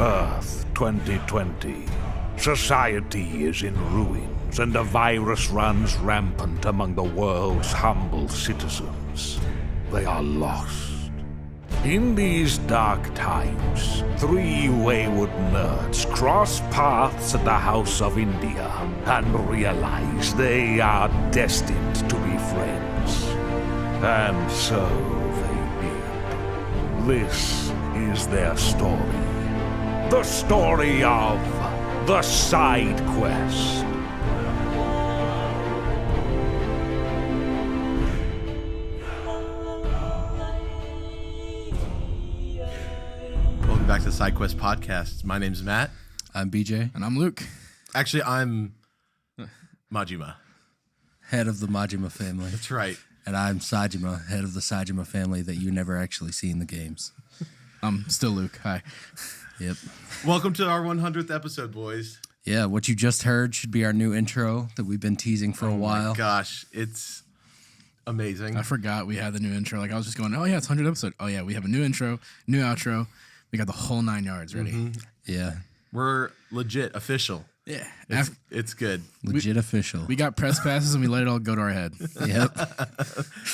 Earth 2020. Society is in ruins, and a virus runs rampant among the world's humble citizens. They are lost. In these dark times, three wayward nerds cross paths at the House of India and realize they are destined to be friends. And so they did. This is their story. The story of the Side Quest. Welcome back to the Side Quest podcast. My name's Matt. I'm BJ. And I'm Luke. Actually, I'm Majima. Head of the Majima family. That's right. And I'm Sajima, head of the Sajima family that you never actually see in the games. I'm still Luke. Hi. Yep. Welcome to our 100th episode, boys. Yeah, what you just heard should be our new intro that we've been teasing for a while. Oh my gosh, it's amazing. I forgot we had the new intro. Like I was just going, oh yeah, it's 100 episode. Oh yeah, we have a new intro, new outro. We got the whole 9 yards ready. Mm-hmm. Yeah. We're legit, official. Yeah. It's good. Legit official. We got press passes and we let it all go to our head. Yep.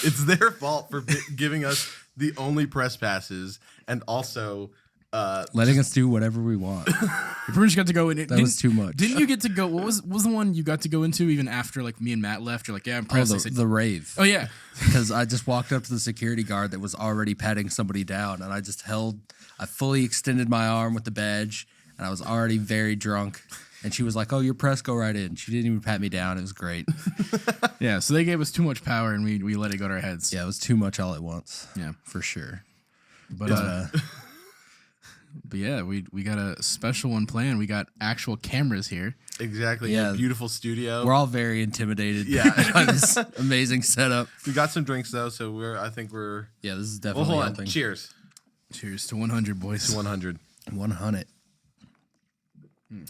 It's their fault for giving us the only press passes and also letting us do whatever we want. We pretty much got to go in. That was too much. Didn't you get to go? What was the one you got to go into even after like me and Matt left? You're like, yeah, I'm Oh, pressed. the rave. Oh yeah. Because I just walked up to the security guard that was already patting somebody down, and I fully extended my arm with the badge, and I was already very drunk. And she was like, oh, you're pressed, go right in. She didn't even pat me down. It was great. Yeah, so they gave us too much power and we let it go to our heads. Yeah, it was too much all at once. Yeah. For sure. But yeah, we got a special one planned. We got actual cameras here. exactly. Yeah. A beautiful studio. We're all very intimidated Yeah. by this amazing setup. We got some drinks though, so I think we're. Yeah, this is Well, definitely hold on. helping. Cheers Cheers to 100, boys. to 100. 100.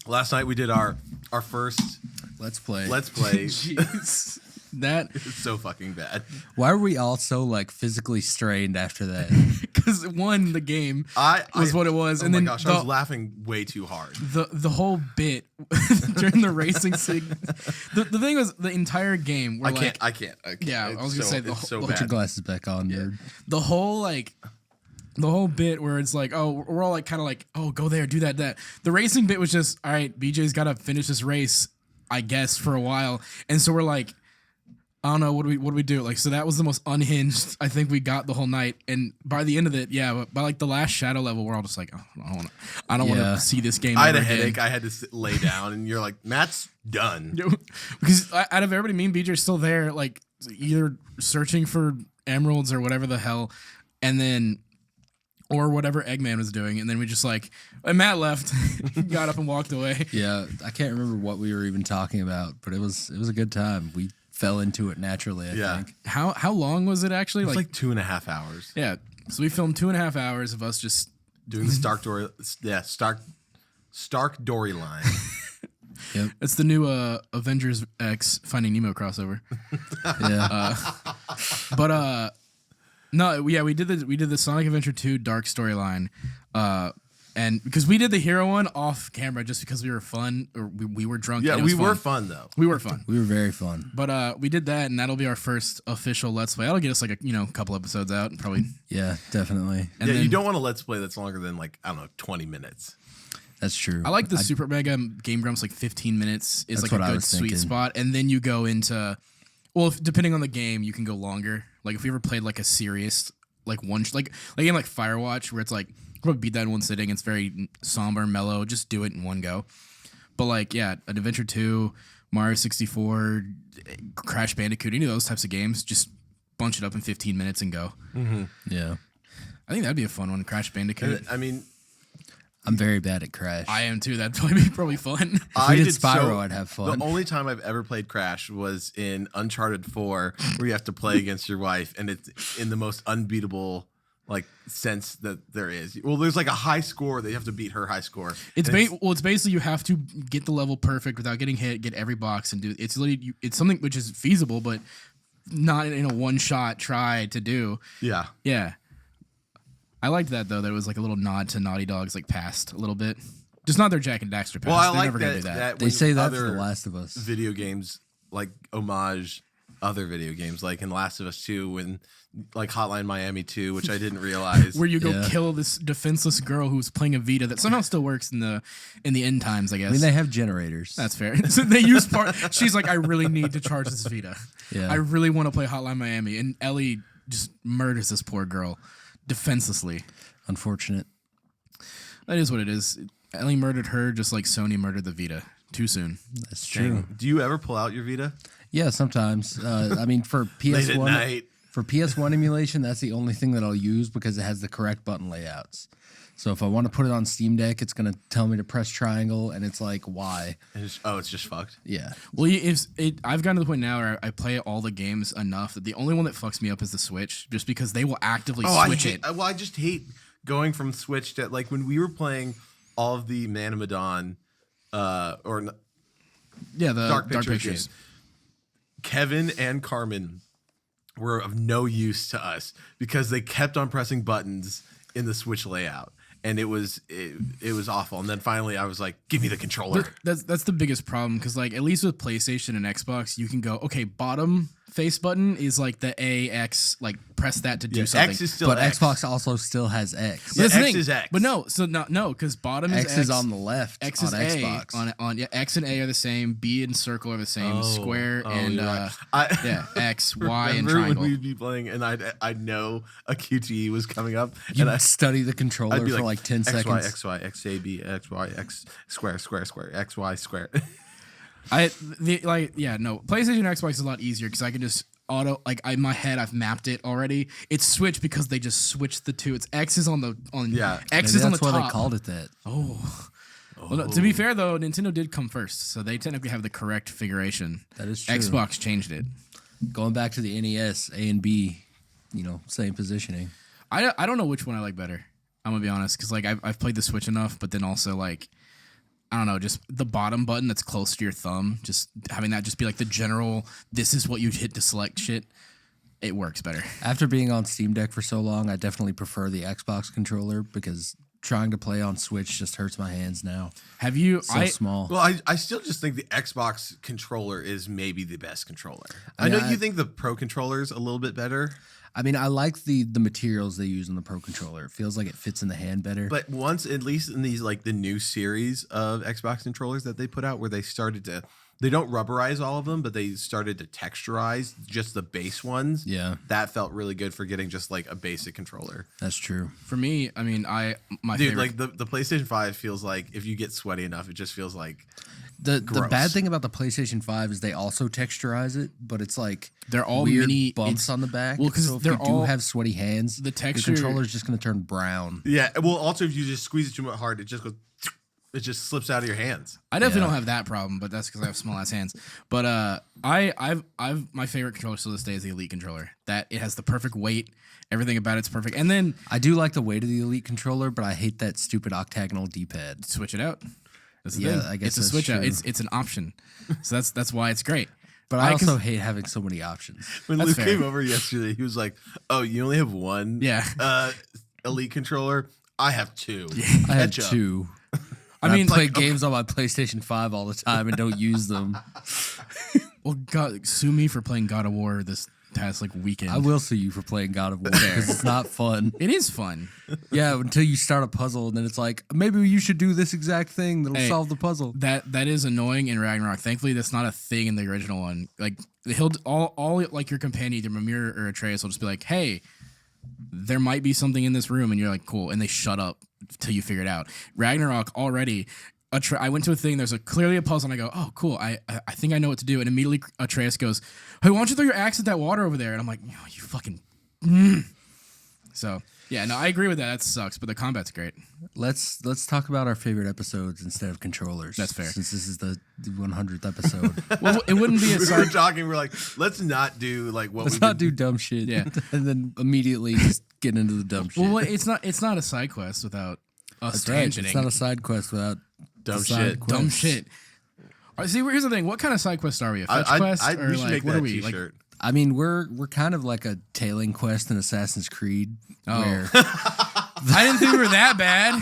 Last night we did our first Let's play. Let's Play. Jeez. That It's so fucking bad. Why were we all so like physically strained after that? because one, the game was what it was, Oh and my then gosh, I was laughing way too hard. the whole bit during the racing sig. The thing was the entire game. We're I can't. Yeah, I was gonna say it's so the- Put your bad. glasses back on, nerd. the whole bit where it's like, oh, we're all like kind of like, oh, go there, do that. The racing bit was just, all right, BJ's got to finish this race, I guess, for a while, and so we're like, I don't know, what do we do? Like, so that was the most unhinged I think we got the whole night, and by the end of it, yeah, by like the last shadow level, we're all just like, oh, I don't want Yeah. to see this game. I had a ever again. headache. I had to lay down, and you're like, Matt's done. Because out of everybody, me and BJ are still there, like either searching for emeralds or whatever the hell, and then. Or whatever Eggman was doing, and then we just like, and Matt left, got up and walked away. Yeah, I can't remember what we were even talking about, but it was a good time. We fell into it naturally, I think. How long was it actually? It's like 2.5 hours. Yeah. So we filmed 2.5 hours of us just Doing the Stark Dory line. Yep. it's the new Avengers X Finding Nemo crossover. Yeah. But no, yeah, we did the Sonic Adventure 2 Dark storyline. And because we did the hero one off camera just because we were fun or we were drunk. Yeah, and it was we were fun though. We were fun. We were very fun. But we did that, and that'll be our first official Let's Play. That'll get us like a couple episodes out, probably. Yeah, definitely. And Yeah, then, you don't want a Let's Play that's longer than like, I don't know, 20 minutes. That's true. I like the Super Mega Game Grumps, like 15 minutes is That's like what a I good was sweet thinking. spot, and then you go into, well, depending on the game, you can go longer. Like if we ever played like a serious like one like a game like Firewatch where it's like probably beat that in one sitting. It's very somber, mellow. Just do it in one go. But like yeah, an Adventure 2, Mario 64, Crash Bandicoot, any of those types of games, just bunch it up in 15 minutes and go. Yeah. I think that'd be a fun one, Crash Bandicoot. And, I mean, I'm very bad at Crash. I am too. That'd probably be probably fun. If we did Spyro, I'd have fun. The only time I've ever played Crash was in Uncharted 4, where you have to play against your wife, and it's in the most unbeatable like sense that there is. Well, there's like a high score that you have to beat her high score. It's basically you have to get the level perfect without getting hit, get every box, and do it's literally it's something which is feasible, but not in a one shot try to do. Yeah. Yeah. I liked that though. That it was like a little nod to Naughty Dog's like past a little bit. Just not their Jack and Daxter past. Well, I They're like never gonna do that. They when say that for other The Last of Us. video games like homage other video games, like in Last of Us 2, when like Hotline Miami 2, which I didn't realize. Where you go Yeah. kill this defenseless girl who's playing a Vita that somehow still works in the end times, I guess. I mean, they have generators. That's fair. So they use part. She's like, I really need to charge this Vita. Yeah. I really want to play Hotline Miami, and Ellie just murders this poor girl defenselessly. Unfortunate. That is what it is. Ellie murdered her just like Sony murdered the Vita. Too soon. That's true. Do you ever pull out your Vita Yeah, sometimes. I mean, for late at PS1, night? for PS1 emulation, that's the only thing that I'll use because it has the correct button layouts. So if I want to put it on Steam Deck, it's going to tell me to press triangle, and it's like, why? And it's just fucked. Yeah. Well, I've gotten to the point now where I play all the games enough that the only one that fucks me up is the Switch, just because they will actively switch it. I just hate going from Switch to, like, when we were playing all of the Man of Medan, the Dark Pictures games, Kevin and Carmen were of no use to us because they kept on pressing buttons in the Switch layout, and it was awful. And then finally, I was like, "Give me the controller." That's the biggest problem because like at least with PlayStation and Xbox, you can go okay. Bottom face button is like the A X, like press that to do something. X is still But X. Xbox also still has X. Yeah, That's the X thing. is X. But no, so no, because bottom is X is on the left X on is Xbox. A on X and A are the same. B and circle are the same. Square and you're right. yeah, X, Y, and Remember triangle. when we'd be playing, and I'd know a QTE was coming up, You and I study the controller I'd be for like 10 X, seconds. Y, X, Y, X, A, B, X, Y, X, square, X, Y, square. PlayStation and Xbox is a lot easier because I can just in my head I've mapped it already. It's Switch because they just switched the two. It's X is on X Maybe is on the that's why top. they called it that. Well, no, to be fair though, Nintendo did come first, so they technically have the correct figuration. That is true. Xbox changed it. Going back to the NES, A and B, same positioning. I don't know which one I like better. I'm gonna be honest, because like I've played the Switch enough, but then also like I don't know, just the bottom button that's close to your thumb, just having that just be like the general. This is what you hit to select shit. It works better. After being on Steam Deck for so long, I definitely prefer the Xbox controller because trying to play on Switch just hurts my hands now. Have you? So small. Well, I still just think the Xbox controller is maybe the best controller. I know you think the Pro controller is a little bit better. I mean, I like the materials they use on the Pro controller. It feels like it fits in the hand better. But once, at least in these like the new series of Xbox controllers that they put out, where they started to, they don't rubberize all of them, but they started to texturize just the base ones. Yeah. That felt really good for getting just like a basic controller. That's true. For me, I mean, my Dude, favorite. like the PlayStation 5 feels like if you get sweaty enough, it just feels like The gross. bad thing about the PlayStation 5 is they also texturize it, but it's like They're all weird mini- bumps it's- on the back. well, 'cause so if they're you do all- have sweaty hands, the texture- your controller's just going to turn brown. Yeah. Well, also if you just squeeze it too much hard, it just goes. It just slips out of your hands. I definitely Yeah. don't have that problem, but that's because I have small ass hands. But I've my favorite controller still to this day is the Elite controller. That it has the perfect weight, everything about it's perfect, and then I do like the weight of the Elite controller, but I hate that stupid octagonal D-pad. switch it out. That's the Yeah, thing. I guess it's a that's switch out. true. It's an option. So that's why it's great. But I also 'cause- hate having so many options. When That's Luke fair. came over yesterday, he was like, "Oh, you only have one, Yeah. Elite controller. I have two. I have Catch up." two. I mean, play games on my PlayStation 5 all the time and don't use them. well, God, sue me for playing God of War this past like weekend. I will sue you for playing God of War because it's not fun. It is fun. Yeah, until you start a puzzle and then it's like, maybe you should do this exact thing that'll Hey, solve the puzzle. That is annoying in Ragnarok. Thankfully, that's not a thing in the original one. Like he'll all like your companion, either Mimir or Atreus, will just be like, "Hey, there might be something in this room," and you're like, "Cool," and they shut up till you figure it out. Ragnarok already. I went to a thing. There's clearly a puzzle, and I go, "Oh, cool! I think I know what to do." And immediately Atreus goes, "Hey, why don't you throw your axe at that water over there?" And I'm like, "Oh, you fucking." So yeah, no, I agree with that. That sucks, but the combat's great. Let's talk about our favorite episodes instead of controllers. That's fair. Since this is the 100th episode. Well, it wouldn't be a We were side. talking. We're like, let's not do like what Let's we not do dumb shit. Yeah. And then immediately just get into the dumb shit. Well, it's not a side quest without us That's right. tangenting. It's not a side quest without dumb the side shit. quest. dumb shit. All right, see, here's the thing. What kind of side quest are we? A fetch quest? Or we should like, make what that are we? T-shirt. I mean, we're kind of like a tailing quest in Assassin's Creed. Oh. Where I didn't think we were that bad.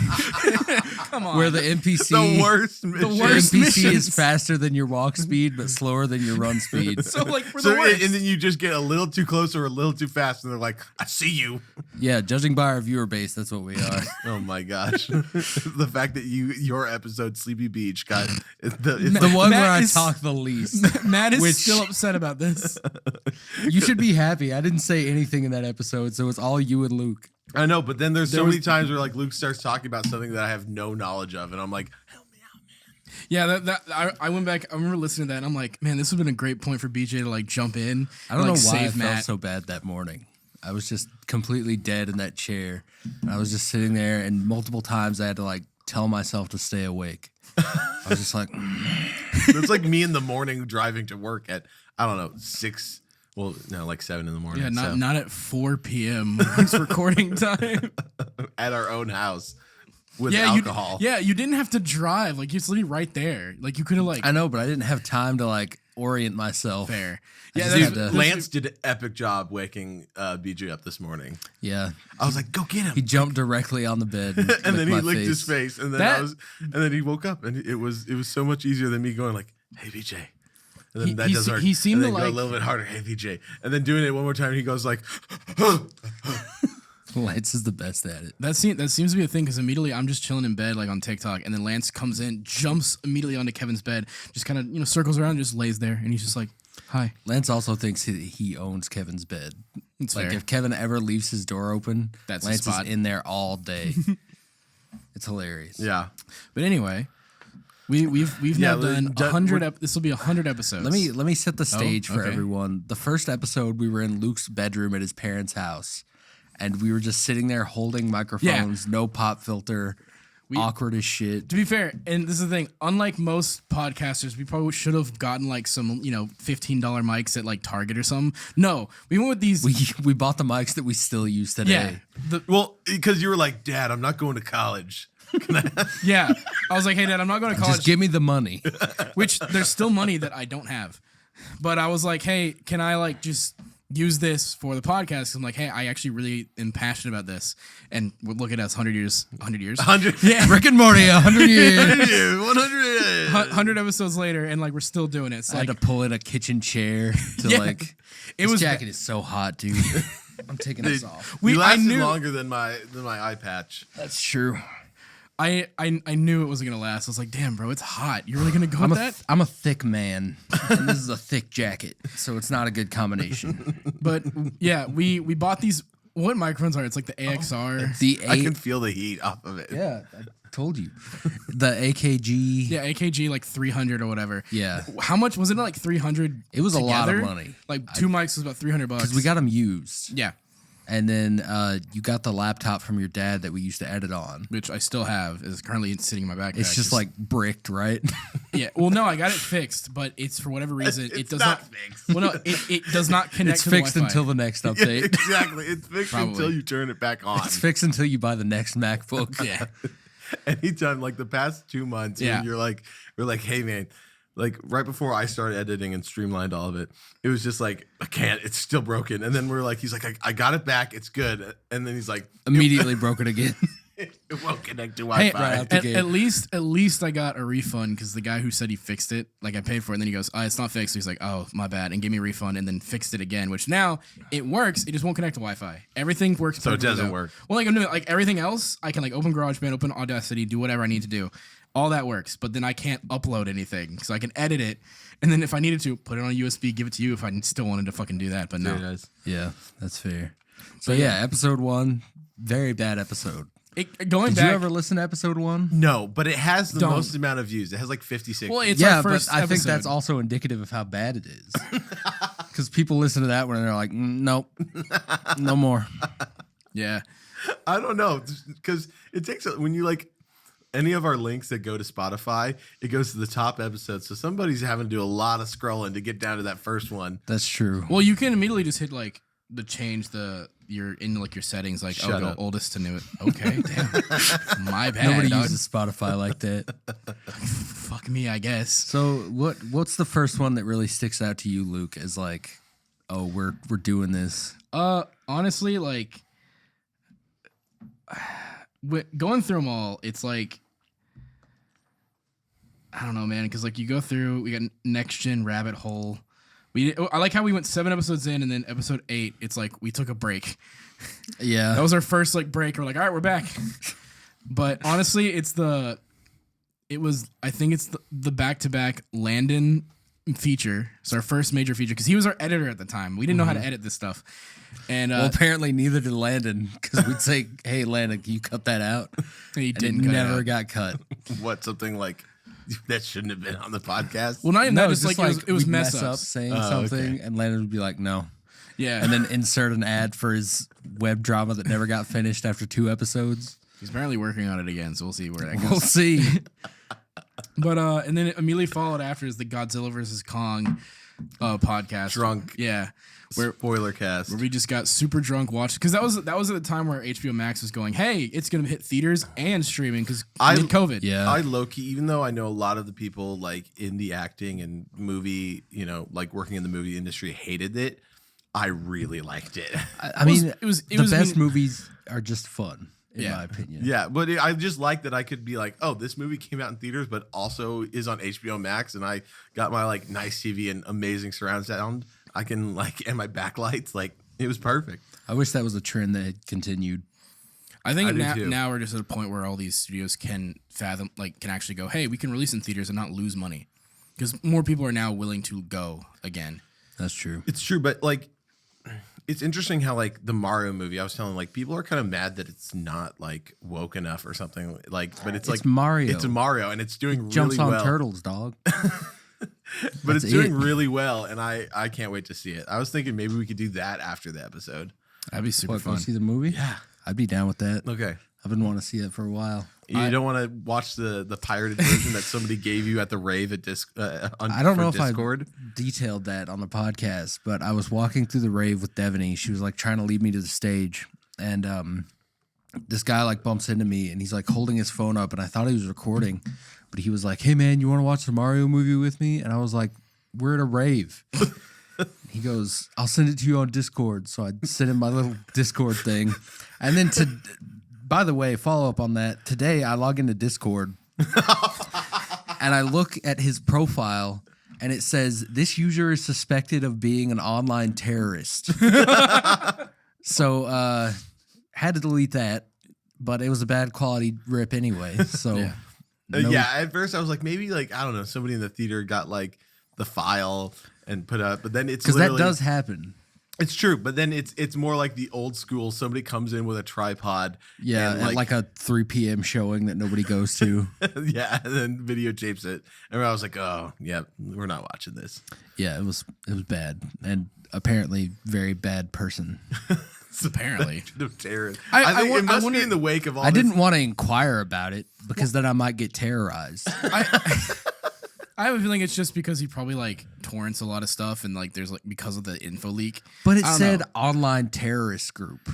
Come on. Where the NPC, The worst. the mission. worst NPC missions. is faster than your walk speed, but slower than your run speed. So like we're So, the worst. and then you just get a little too close or a little too fast, and they're like, "I see you." Yeah, judging by our viewer base, that's what we are. Oh my gosh! The fact that your episode Sleepy Beach got The it's one Matt where I is- talk the least. Matt is Which- still upset about this. You should be happy. I didn't say anything in that episode, so it's all you and Luke. I know, but then there's There so was- many times where like Luke starts talking about something that I have no knowledge of, and I'm like, "Help me out, man." Yeah, I went back. I remember listening to that, and I'm like, man, this would have been a great point for BJ to like jump in. I don't and, know like, why I save felt Matt. so bad that morning. I was just completely dead in that chair. And I was just sitting there, and multiple times I had to like tell myself to stay awake. I was just like, It's like me in the morning driving to work at I don't know 6. Well, no, like 7 in the morning. Yeah, not so, not at 4 p.m. when it's recording time. at our own house with Yeah, alcohol. you didn't have to drive. Like it's literally right there. Like you could have like I know, but I didn't have time to like orient myself. fair. I Yeah, just that's, had to- Lance did an epic job waking BJ up this morning. Yeah. I was like, "Go get him!" He jumped directly on the bed and then he my licked his face, and then That- and then he woke up, and it was so much easier than me going like, "Hey BJ," and then He- that he doesn't se- work. he seemed and to then go like- a little bit harder, "Hey BJ," and then doing it one more time, he goes like, Lance is the best at it. that seems to be a thing because immediately I'm just chilling in bed like on TikTok, and then Lance comes in, jumps immediately onto Kevin's bed, just kind of circles around, and just lays there, and he's just like, "Hi." Lance also thinks he owns Kevin's bed. It's Like fair. if Kevin ever leaves his door open, That's the Lance is spot. in there all day. It's hilarious. "Yeah." But anyway, we've Yeah, now done done- 100. This will be 100 episodes. Let me set the stage for okay. everyone. The first episode, we were in Luke's bedroom at his parents' house, and we were just sitting there holding microphones, no pop filter, awkward as shit. To be fair, and this is the thing, unlike most podcasters, we probably should have gotten like some, $15 mics at like Target or something. No, we went with these. We bought the mics that we still use today. yeah, Well, because you were like, "Dad, I'm not going to college." yeah. I was like, hey, Dad, I'm not going to college, Just give me the money. which there's still money that I don't have. But I was like, hey, can I like just use this for the podcast? I'm like, hey, I actually really am passionate about this. And look at us, 100 years. 100, Yeah. Rick and Morty, 100 years. 100. 100 episodes later, and like we're still doing it. It's I like, had to pull in a kitchen chair to Yeah. like. It This was jacket is so hot, dude. I'm taking this off. You I lasted knew longer than my eye patch. That's true. I knew it wasn't gonna last. I was like, damn, bro, it's hot. You're really gonna go I'm with a that? I'm a thick man, and this is a thick jacket, so it's not a good combination. But yeah, we bought these. What microphones are? It's like the AXR. The I can feel the heat off of it. yeah, I told you. The AKG. Yeah, AKG like 300 or whatever. Yeah. How much was it? Like 300. It was a lot of together? money. Like two mics was about $300. Because we got them used. Yeah, And then you got the laptop from your dad that we used to edit on. which I still have, is currently sitting in my backpack. It's just like bricked, right? yeah. Well, no, I got it fixed, but it's for whatever reason it It's does not not. fixed. Well, no, it does not connect. It's to the fixed Wi-Fi. until the next Yeah, update. exactly. It's fixed Probably. until you turn it back on. It's fixed until you buy the next MacBook. Yeah. Anytime, like the past 2 months, Yeah. when we're like, "Hey man," like right before I started editing and streamlined all of it, it was just like, "I can't, it's still broken." And then we're like, he's like, I got it back, it's good. And then he's like, Immediately broken again. "It won't connect to Hey, Wi-Fi." right out the at, gate. at least I got a refund because the guy who said he fixed it, like I paid for it, and then he goes, "Oh, it's not fixed." So he's like, "Oh, my bad," and gave me a refund, and then fixed it again. Which now it works. It just won't connect to Wi-Fi. Everything works. So it perfectly doesn't though. work. Well, like I'm doing, like everything else, I can like open GarageBand, open Audacity, do whatever I need to do. All that works, but then I can't upload anything, so I can edit it, and then if I needed to, put it on a USB, give it to you if I still wanted to fucking do that. But no, Yeah, that's fair. So yeah, episode 1, very bad episode. Going Did back. you ever listen to episode 1? No, but it has the Don't. most amount of views. It has like 56. well, it's Yeah, our but first I think episode. that's also indicative of how bad it is. Because people listen to that when they're like, nope, no more. Yeah. I don't know, because it takes when you like any of our links that go to Spotify, it goes to the top episode. So somebody's having to do a lot of scrolling to get down to that first one. That's true. Well, you can immediately just hit like your in like your settings, like Shut go up. oldest to newest. Okay, damn. My bad. Nobody dog. uses Spotify like that. Fuck me, I guess. So what's the first one that really sticks out to you, Luke, as like, oh, we're doing this? Honestly, like going through them all, it's like, I don't know, man, because like you go through, we got Next Gen Rabbit Hole. I like how we went 7 episodes in, and then episode 8, it's like we took a break. Yeah. That was our first like break. We're like, all right, we're back. But honestly, I think it's the back-to-back Landon feature. It's our first major feature because he was our editor at the time. We didn't know how to edit this stuff. And Well, apparently neither did Landon, because we'd say, "Hey, Landon, can you cut that out?" he And didn't it cut never out. got cut. What, something like that shouldn't have been on the podcast? Well, not even that. it's Just like it was we'd mess mess up ups. saying Oh, something, okay. and Landon would be like, "No," Yeah, and then insert an ad for his web drama that never got finished after 2 episodes. he's apparently working on it again. So we'll see where that goes. We'll see. But and then immediately followed after is the Godzilla versus Kong podcast. Drunk. Yeah. Spoiler cast. Where we just got super drunk watching, because that was at the time where HBO Max was going, hey, it's gonna hit theaters and streaming because COVID. Yeah. I low key, even though I know a lot of the people like in the acting and movie, like working in the movie industry hated it, I really liked it. I mean, it was the best movies are just fun, in my opinion. Yeah, but I just like that I could be like, oh, this movie came out in theaters, but also is on HBO Max, and I got my like nice TV and amazing surround sound. I can like, and my backlights, like it was perfect. I wish that was a trend that had continued. I think I do too. now we're just at a point where all these studios can fathom, like, can actually go, hey, we can release in theaters and not lose money, because more people are now willing to go again. That's true. It's true, but like, it's interesting how like the Mario movie, I was telling like people are kind of mad that it's not like woke enough or something like, but it's like Mario. It's a Mario, and it's doing Jumps really on well. turtles, dog. But That's it's doing it. really well, and I can't wait to see it. I was thinking maybe we could do that after the episode. That'd be super What, go fun. see the movie? Yeah. I'd be down with that. Okay. I've been wanting to see it for a while. You don't want to watch the pirated version that somebody gave you at the rave at I don't know if Discord? I detailed that on the podcast, but I was walking through the rave with Devaney. She was like trying to lead me to the stage, and this guy like bumps into me, and he's like holding his phone up, and I thought he was recording, but he was like, "Hey man, you want to watch the Mario movie with me?" And I was like, "We're at a rave." He goes, "I'll send it to you on Discord." So I sent him my little Discord thing, and then by the way, follow up on that. Today I log into Discord and I look at his profile, and it says this user is suspected of being an online terrorist. So had to delete that, but it was a bad quality rip anyway. So Yeah. Yeah, at first I was like, maybe like, I don't know, somebody in the theater got like the file and put up, but then it's because that literally- does happen. It's true, but then it's more like the old school. Somebody comes in with a tripod. Yeah, and at like a 3 p.m. showing that nobody goes to. yeah, and then videotapes it. And I was like, oh, yeah, we're not watching this. Yeah, it was bad, and apparently very bad person. Apparently. No terrorist. I I think it must wonder- be in the wake of all I this. didn't want to inquire about it because then I might get terrorized. I have a feeling it's just because he probably like torrents a lot of stuff, and like there's like because of the info leak. But it I don't said know. online terrorist group.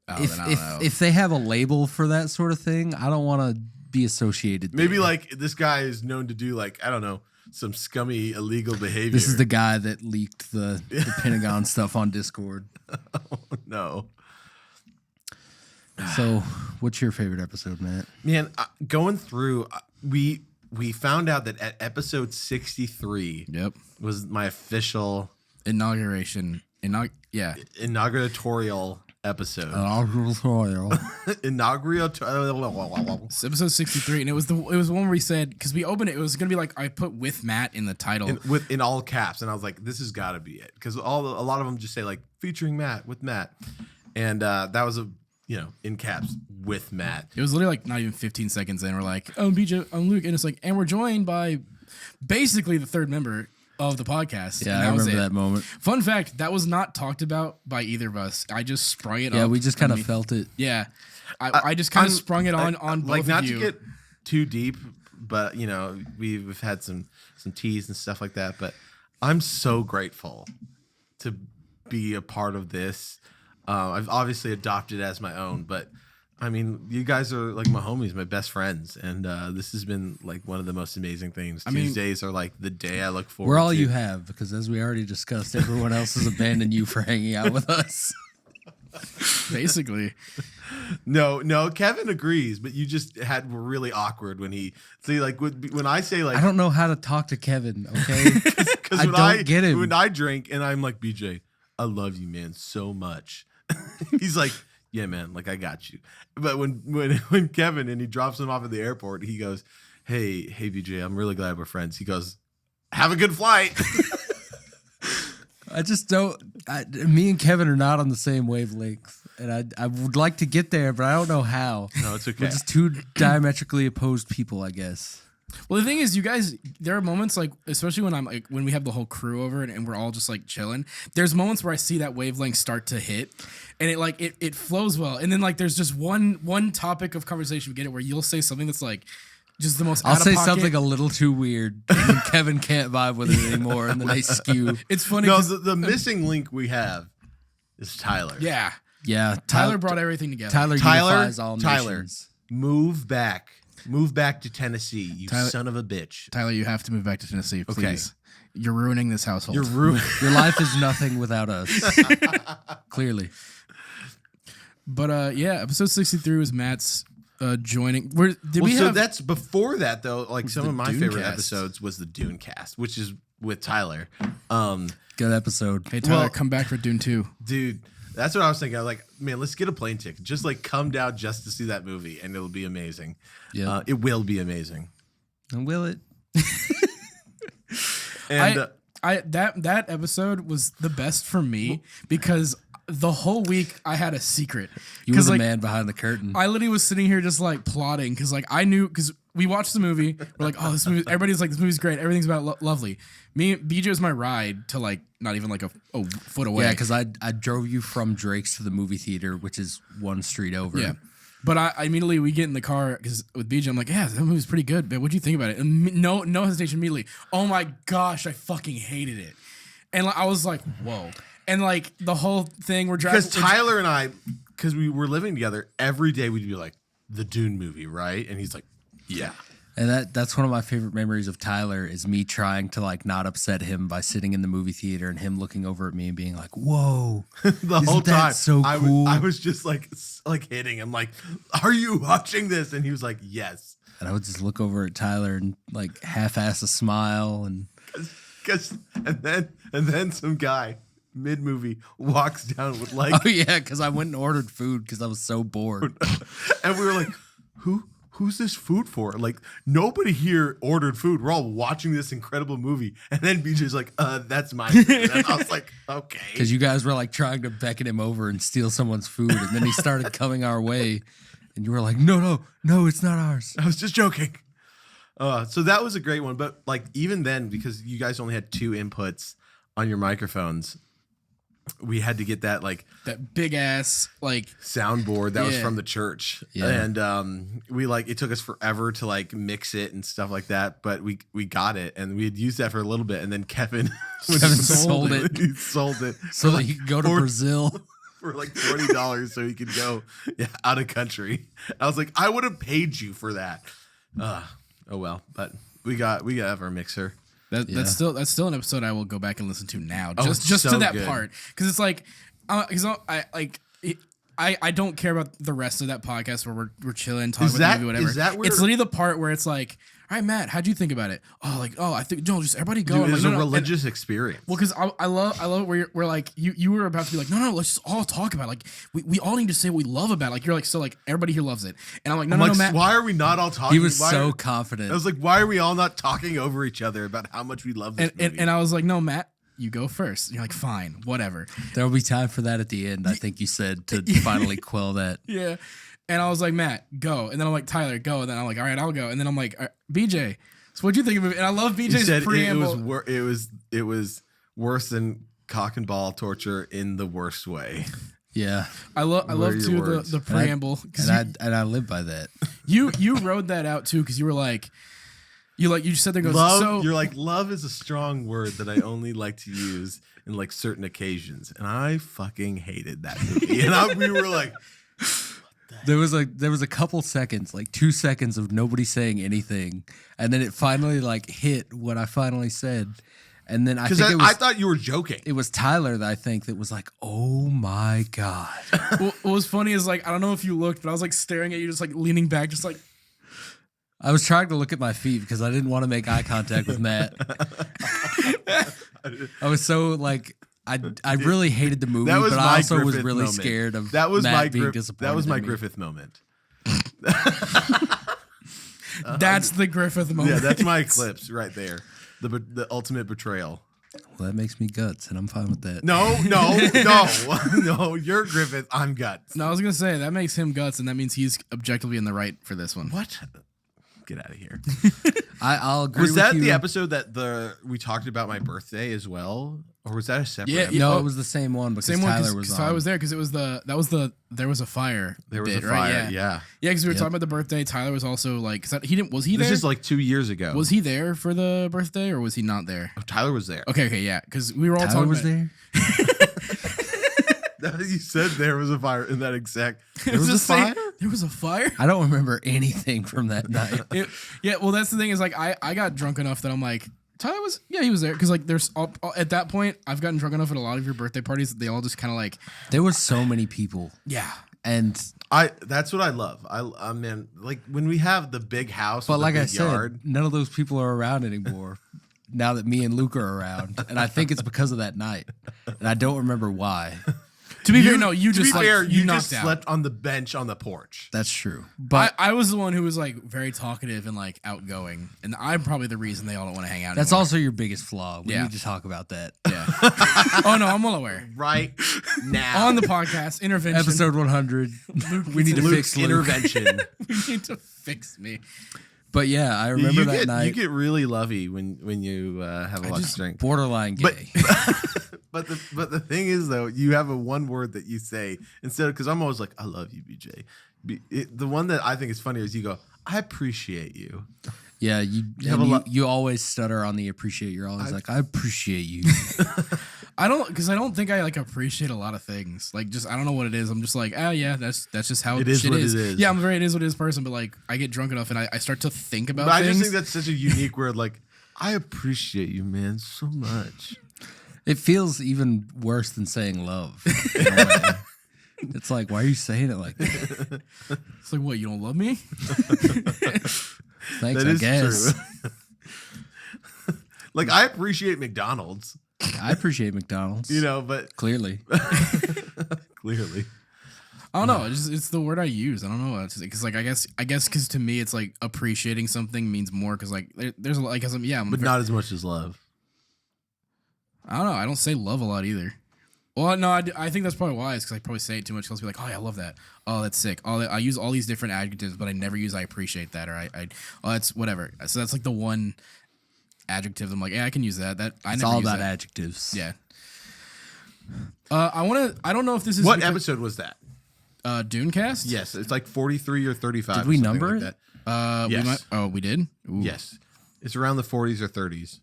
Oh, then I don't know. If they have a label for that sort of thing, I don't want to be associated. Maybe there. like this guy is known to do like, I don't know, some scummy illegal behavior. This is the guy that leaked the Pentagon stuff on Discord. Oh, no. So, what's your favorite episode, Matt? Man, going through, we found out that at episode 63 Yep. was my official Inauguration. Yeah. inauguratorial episode. It's episode 63, and it was one where we said, because we opened it, it was gonna be like I put with Matt in the title. in all caps, and I was like, "This has got to be it," because a lot of them just say like featuring Matt with Matt, and that was in caps with Matt. It was literally like not even 15 seconds in. We're like, oh, I'm BJ, I'm Luke, and it's like, and we're joined by basically the third member of the podcast. Yeah, and I was remember it. that moment. Fun fact, that was not talked about by either of us. I just sprung it up. Yeah, we just kind of and felt it. Yeah. I just kind of sprung it on both like, not of you. to get too deep, but we've had some teas and stuff like that. But I'm so grateful to be a part of this. I've obviously adopted it as my own, but I mean, you guys are like my homies, my best friends, and this has been like one of the most amazing things. Tuesdays are like the day I look forward to. We're all you have because, as we already discussed, everyone else has abandoned you for hanging out with us. Basically. No, Kevin agrees, but you just were really awkward when he see like when I say like I don't know how to talk to Kevin. Okay, because I don't get him. when I drink and I'm like BJ, I love you, man, so much. He's like, yeah, man, like I got you. But when Kevin and he drops him off at the airport, he goes, hey BJ, I'm really glad we're friends. He goes, have a good flight. I just don't. Me and Kevin are not on the same wavelength, and I would like to get there, but I don't know how. No, it's okay. We're just two diametrically opposed people, I guess. Well, the thing is, you guys, there are moments like, especially when we have the whole crew over and we're all just like chilling. There's moments where I see that wavelength start to hit, and it flows well. And then like there's just one topic of conversation we get it where you'll say something that's like just the most. I'll say out-of-pocket. something a little too weird, and Kevin can't vibe with it anymore, and then they skew. It's funny. No, the missing link we have is Tyler. Yeah, Yeah, Tyler brought everything together. Tyler unifies all Tyler, nations. move back to Tennessee, you son of a bitch. Tyler, you have to move back to Tennessee, please. You're ruining this household. You're ruining. Your life is nothing without us. Clearly. But yeah, episode 63 was Matt's joining. So that's before that though. Like some the of my Dune favorite cast. episodes was the Dune cast, which is with Tyler. Good episode. Hey Tyler, come back for Dune 2. Dude, that's what I was thinking. I was like, man, let's get a plane ticket. Just like come down just to see that movie, and it'll be amazing. Yeah. It will be amazing. And will it? And That episode was the best for me because the whole week I had a secret. You were the like, man behind the curtain. I literally was sitting here just like plotting because like I knew because we watched the movie. We're like, oh, this movie. Everybody's like, this movie's great. Everything's about lovely. BJ was my ride to like not even like a foot away. Yeah, because I drove you from Drake's to the movie theater, which is one street over. Yeah. But I immediately we get in the car because with BJ I'm like, yeah, that movie's pretty good. But what'd you think about it? And no hesitation immediately. Oh my gosh, I fucking hated it. And I was like, whoa. And like the whole thing we're driving because Tyler and I, because we were living together, every day we'd be like, the Dune movie, right? And he's like, yeah. And that's one of my favorite memories of Tyler is me trying to like not upset him by sitting in the movie theater and him looking over at me and being like, "Whoa!" The whole Isn't that time, so cool. I was just like hitting him, like, "Are you watching this?" And he was like, "Yes." And I would just look over at Tyler and like half-ass a smile and and then some guy mid-movie walks down with like, oh yeah, because I went and ordered food because I was so bored. and we were like, Who's this food for? Like, nobody here ordered food. We're all watching this incredible movie. And then BJ's like, that's my food. And I was like, okay. Because you guys were like trying to beckon him over and steal someone's food. And then he started coming our way. And you were like, no, it's not ours. I was just joking. So that was a great one. But like, even then, because you guys only had 2 inputs on your microphones, we had to get that like that big ass like soundboard that was from the church. Yeah. And we like it took us forever to like mix it and stuff like that, but we got it and we had used that for a little bit, and then Kevin sold it. He sold it So for that he could go to Brazil. for like $20 so he could go out of country. I was like, I would have paid you for that. Oh well, but we got our mixer. That's still an episode I will go back and listen to now. It's Just so to that good. part, because it's like, because I don't care about the rest of that podcast where we're chilling, talking about the movie, whatever. Is that where it's literally the part where it's like, all right, Matt, how'd you think about it? I think no, just everybody go. Dude, I'm it was like, a no. religious experience. Well, because I love it where we're like you were about to be like no, let's just all talk about it. Like we all need to say what we love about it. Like you're like, so like everybody here loves it, and I'm like no, Matt. Why are we not all talking? He was so confident. I was like, why are we all not talking over each other about how much we love this movie? And I was like, no, Matt, you go first. And you're like, fine, whatever. There'll be time for that at the end, I think you said, to finally quell that. Yeah. And I was like, Matt, go. And then I'm like, Tyler, go. And then I'm like, all right, I'll go. And then I'm like, BJ, so what'd you think of it? And I love BJ's He said preamble. it was worse than cock and ball torture in the worst way. Yeah. I love too words? the preamble. And I live by that. You wrote that out too because you were like, you said there goes Love, so you're like, love is a strong word that I only like to use in like certain occasions, and I fucking hated that movie. And we were like, There was a couple seconds, like 2 seconds of nobody saying anything, and then it finally like hit what I finally said, And then I Because think it was I thought you were joking. it was Tyler that I think that was like, oh my God. What was funny is like I don't know if you looked, but I was like staring at you, just like leaning back, just like I was trying to look at my feet because I didn't want to make eye contact with Matt. I was so like I really hated the movie, That was but my I also was Griffith really moment. scared of That was Matt my being disappointed. That was my in me. Griffith moment. that's the Griffith moment. Yeah, that's my eclipse right there. The ultimate betrayal. Well, that makes me guts, and I'm fine with that. No, no. You're Griffith. I'm Guts. No, I was gonna say that makes him guts, and that means he's objectively in the right for this one. What? Get out of here. I'll agree Was with that you. the episode that we talked about my birthday as well, or was that a separate? Yeah, episode? No, Oh, it was the same one because Same one, Tyler was on. Tyler was there because it was there was a fire. There was bit, a right? fire. Yeah. Yeah, because we were Yep. talking about the birthday. Tyler was also like, 'cause he didn't. Was he This there? is like 2 years ago. Was he there for the birthday or was he not there? Oh, Tyler was there. Okay, yeah, because we were all Tyler talking was about there. You said there was a fire in that exact. It There was a the same- fire. There was a fire. I don't remember anything from that night. Yeah, well, that's the thing is like I got drunk enough that I'm like Tyler was he was there because like there's at that point I've gotten drunk enough at a lot of your birthday parties that they all just kind of like There was so many people, yeah. and That's what I love. I mean, like when we have the big house, but with like the I big said, yard, none of those people are around anymore. Now that me and Luke are around, and I think it's because of that night, and I don't remember why. To be fair, no, you to just be like fair, you you knocked just out. slept on the bench on the porch. That's true, but I was the one who was like very talkative and like outgoing, and I'm probably the reason they all don't want to hang out. that's anymore. also your biggest flaw. We Yeah. need to talk about that. Yeah. Oh no, I'm well aware. Right now, On the podcast, intervention. Episode 100. We need to Luke's fix Luke. intervention. We need to fix me. But yeah, I remember you that get, night. You get really lovey when you have a lot of just drink. borderline But gay. but the thing is though, you have a one word that you say instead of because I'm always like I love you, BJ. The one that I think is funnier is you go I appreciate you. Yeah, you have a lot- you always stutter on the appreciate. You're always like, I appreciate you. I don't think I like appreciate a lot of things. Like just I don't know what it is. I'm just like, yeah, that's just how It is shit what it is. is. Yeah, I'm a very it is what it is person, but like I get drunk enough and I start to think about But I things. just think that's such a unique word. Like I appreciate you, man, so much. It feels even worse than saying love. in a way. It's like, why are you saying it like that? It's like, what, you don't love me? Thanks, That I is guess. true. Like I appreciate McDonald's, I appreciate McDonald's. you know, but Clearly. clearly. I don't know. It's the word I use. I don't know. Because like I guess because to me it's like appreciating something means more because like there's a lot. Like I'm But not as much as love. I don't know. I don't say love a lot either. Well, no, I think that's probably why. It's because I probably say it too much. I'll be like, oh yeah, I love that. Oh, that's sick. I use all these different adjectives, but I never use I appreciate that or oh that's whatever. So that's like the one adjective. I'm like, yeah, I can use that. That I It's never all use about that. adjectives. Yeah. I don't know if this is What because- episode was that? Dunecast. Yes, it's like 43 or 35. Did or we something number like it? that. Yes. We did. Ooh. Yes, it's around the 40s or 30s.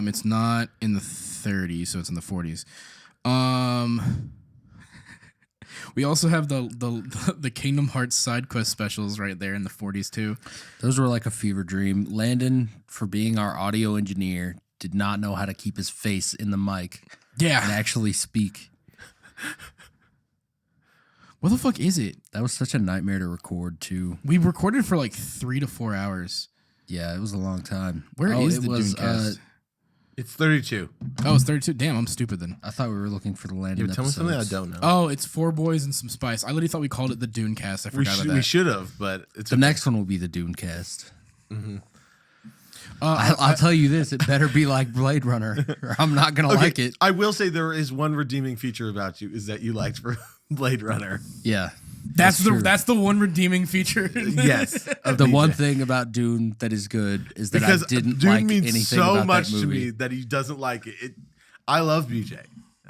It's not in the 30s, so it's in the 40s. We also have the Kingdom Hearts side quest specials right there in the 40s too. Those were like a fever dream. Landon, for being our audio engineer, did not know how to keep his face in the mic and Yeah. actually speak. What the fuck is it? That was such a nightmare to record, too. We recorded for like 3 to 4 hours. Yeah, it was a long time. Where is it the was, Dunecast? It's 32. Oh, it's 32. Damn, I'm stupid then. I thought we were looking for the Landon Tell me something I episodes. don't know. Oh, it's 4 boys and some spice. I literally thought we called it the Dunecast. I we, forgot about that. we should have, but it's The next one will be the Dunecast. I'll tell you this: it better be like Blade Runner, or I'm not gonna like it. I will say there is one redeeming feature about you is that you liked for Blade Runner. Yeah, That's true. the one redeeming feature. Yes, of The BJ. one thing about Dune that is good is that because I didn't Dune like means anything so about much that to movie. me that he doesn't like it. I love BJ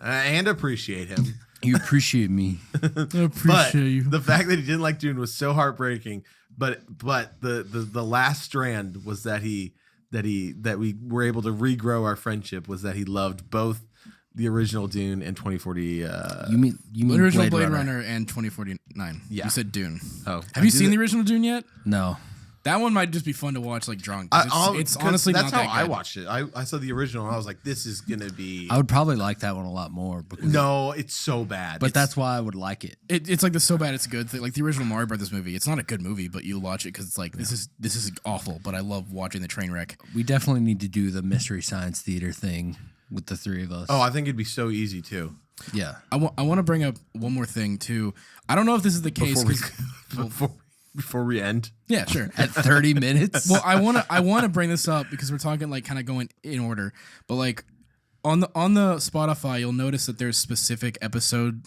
and appreciate him. You appreciate me. I But appreciate you. the fact that he didn't like Dune was so heartbreaking. But the last strand was that we were able to regrow our friendship was that he loved both the original Dune and 2040. You mean Original Blade Blade Runner? Runner and 2049. Yeah. You said Dune. Oh, Have you seen the original Dune yet? No. That one might just be fun to watch like drunk. 'Cause it's 'cause honestly that's not how that I good. watched it. I saw the original and I was like, this is gonna be I would probably like that one a lot more. Because, no, it's so bad. but It's- that's why I would like it. It's like the so bad it's good thing. Like the original Mario Brothers movie. It's not a good movie, but you watch it because it's like this is awful. But I love watching the train wreck. We definitely need to do the Mystery Science Theater thing with the three of us. I think it'd be so easy too. yeah. I want to bring up one more thing too. I don't know if this is the case. Before we end. Yeah, sure. At 30 minutes. Well, I want to bring this up because we're talking like kind of going in order, but like on the Spotify, you'll notice that there's specific episode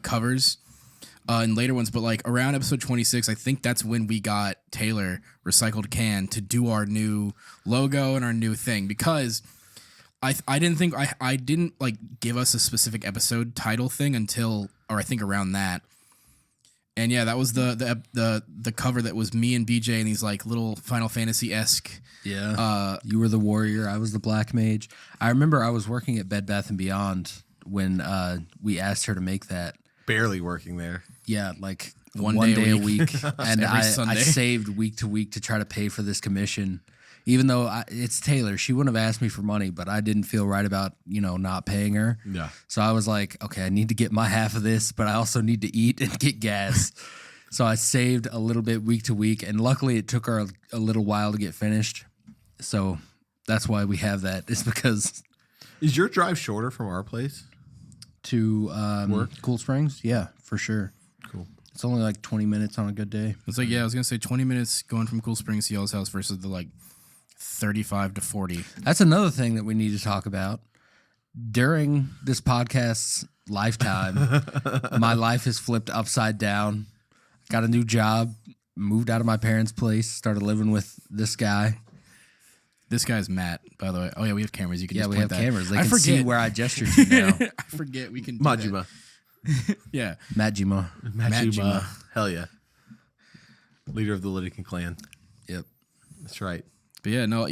covers in later ones, but like around episode 26, I think that's when we got Taylor Recycled Can to do our new logo and our new thing because I didn't like give us a specific episode title thing until I think around that. And yeah, that was the cover that was me and BJ and these like little Final Fantasy-esque. Yeah. You were the warrior. I was the black mage. I remember I was working at Bed Bath & Beyond when we asked her to make that. Barely working there. Yeah, like One one day day a a week. And Every I Sunday. saved week to week to try to pay for this commission. Even though it's Taylor, she wouldn't have asked me for money, but I didn't feel right about, not paying her. Yeah. So I was like, okay, I need to get my half of this, but I also need to eat and get gas. So I saved a little bit week to week, and luckily it took her a little while to get finished. So that's why we have that. It's because Is your drive shorter from our place? to Work? Cool Springs, yeah, for sure. Cool. It's only like 20 minutes on a good day. It's like, yeah, I was going to say 20 minutes going from Cool Springs to y'all's house versus the like 35 to 40. That's another thing that we need to talk about. During this podcast's lifetime, my life has flipped upside down. Got a new job, moved out of my parents' place, started living with this guy. This guy's Matt, by the way. Oh, yeah, we have cameras. You can Yeah, just we point have that. cameras. They I can forget. see where I gesture to now. I forget we can do that. Majima. Yeah. Majima. Majima. Hell yeah. Leader of the Lydican clan. Yep. That's right. But yeah, no,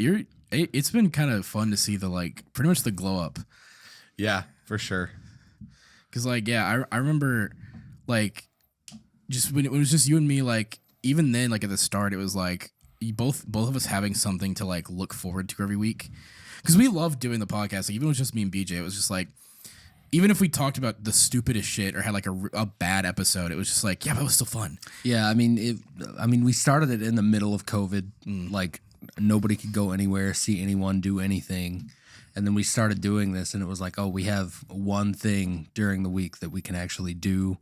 it's been kind of fun to see the like pretty much the glow up. Yeah, for sure. Cause like, yeah, I remember like just when it was just you and me, like even then, like at the start, it was like both of us having something to like look forward to every week. Cause we love doing the podcast. Like even if it was just me and BJ, it was just like, even if we talked about the stupidest shit or had like a bad episode, it was just like, yeah, but it was still fun. Yeah, I mean, we started it in the middle of COVID. Like nobody could go anywhere, see anyone, do anything. And then we started doing this, and it was like, oh, we have one thing during the week that we can actually do.